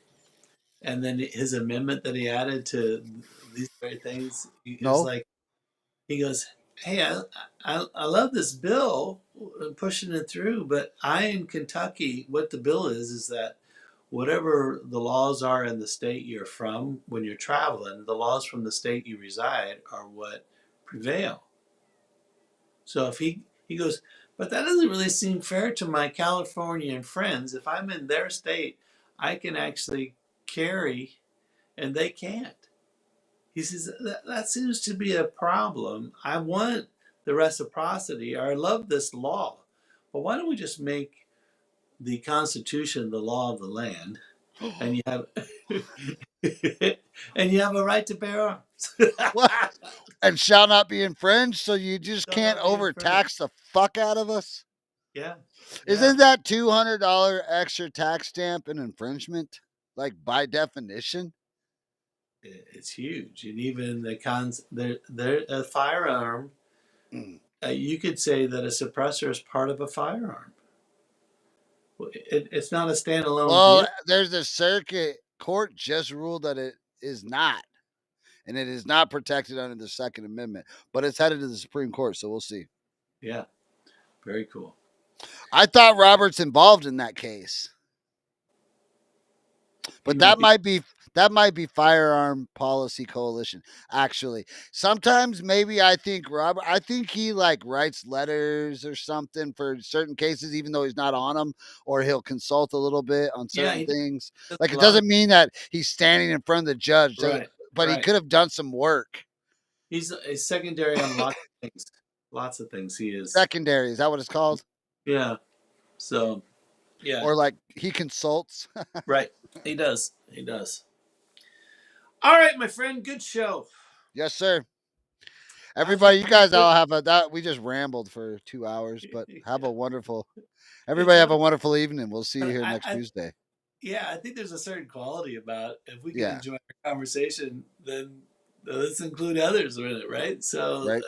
then his amendment that he added to these very things is No, like he goes, "Hey, I love this bill, pushing it through, but in Kentucky, what the bill is that whatever the laws are in the state you're from when you're traveling, the laws from the state you reside are what prevail." So if he goes, but that doesn't really seem fair to my Californian friends. If I'm in their state, I can actually carry, and they can't. He says that seems to be a problem. I want the reciprocity, or I love this law, but why don't we just make the Constitution the law of the land, and you have and you have a right to bear arms. What? And shall not be infringed, so you just Shall can't not be infringed. overtax the fuck out of us? Yeah, yeah. Isn't that $200 extra tax stamp an infringement? Like by definition? It's huge, and even the cons. There, a firearm. Mm. You could say that a suppressor is part of a firearm. It's not a standalone Well, vehicle. there's a circuit court just ruled that it is not, and it is not protected under the Second Amendment, but it's headed to the Supreme Court, so we'll see. Yeah, very cool. I thought Robert's involved in that case, He but might be. that might be Firearm Policy Coalition. Actually, sometimes maybe I think he like writes letters or something for certain cases, even though he's not on them, or he'll consult a little bit on Yeah, certain he things. does Like a it lot of. doesn't mean that he's standing in front of the judge, Right, but he right. could have done some work. He's a secondary on lots of things. Lots of things he is. Secondary, is that what it's called? Yeah. So yeah, Or like he consults? right. He does. He does. All right, my friend. Good show. Yes, sir. How's your Everybody, you mind guys doing? all have a that we just rambled for 2 hours, but have a wonderful everybody have a wonderful evening. We'll see you And here next Tuesday. yeah, I think there's a certain quality about if we can Yeah, enjoy our conversation, then let's include others in it, right? So right.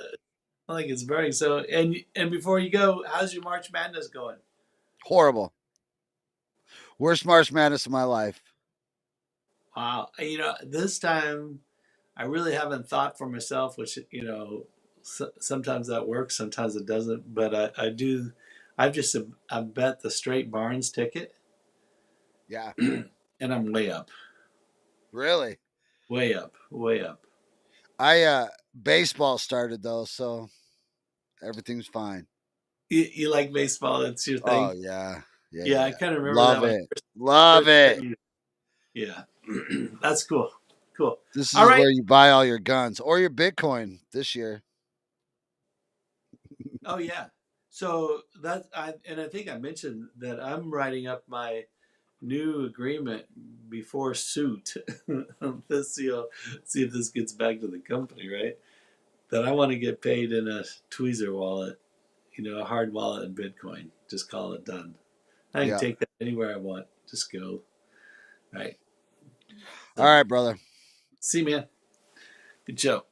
I think it's very so. And before you go, how's your March Madness going? Horrible. Worst March Madness of my life. Wow, this time I really haven't thought for myself, which sometimes that works, sometimes it doesn't. But I do. I bet the straight Barnes ticket, Yeah, and I'm way up, really. way up, way up. I baseball started though, so everything's fine. You like baseball? That's your Oh thing. yeah, yeah, Yeah, yeah, I yeah. kind of remember that Love when I it, first love met it. you. Yeah, that's cool. Cool. This All is right. where you buy all your guns or your Bitcoin this year. Oh yeah. So I think I mentioned that I'm writing up my new agreement before suit. Let's see if this gets back to the company, right? That I want to get paid in a tweezer wallet, a hard wallet in Bitcoin. Just call it done. I can Yeah. take that anywhere I want. Just go. Right. All So right, brother. see, man. Good show.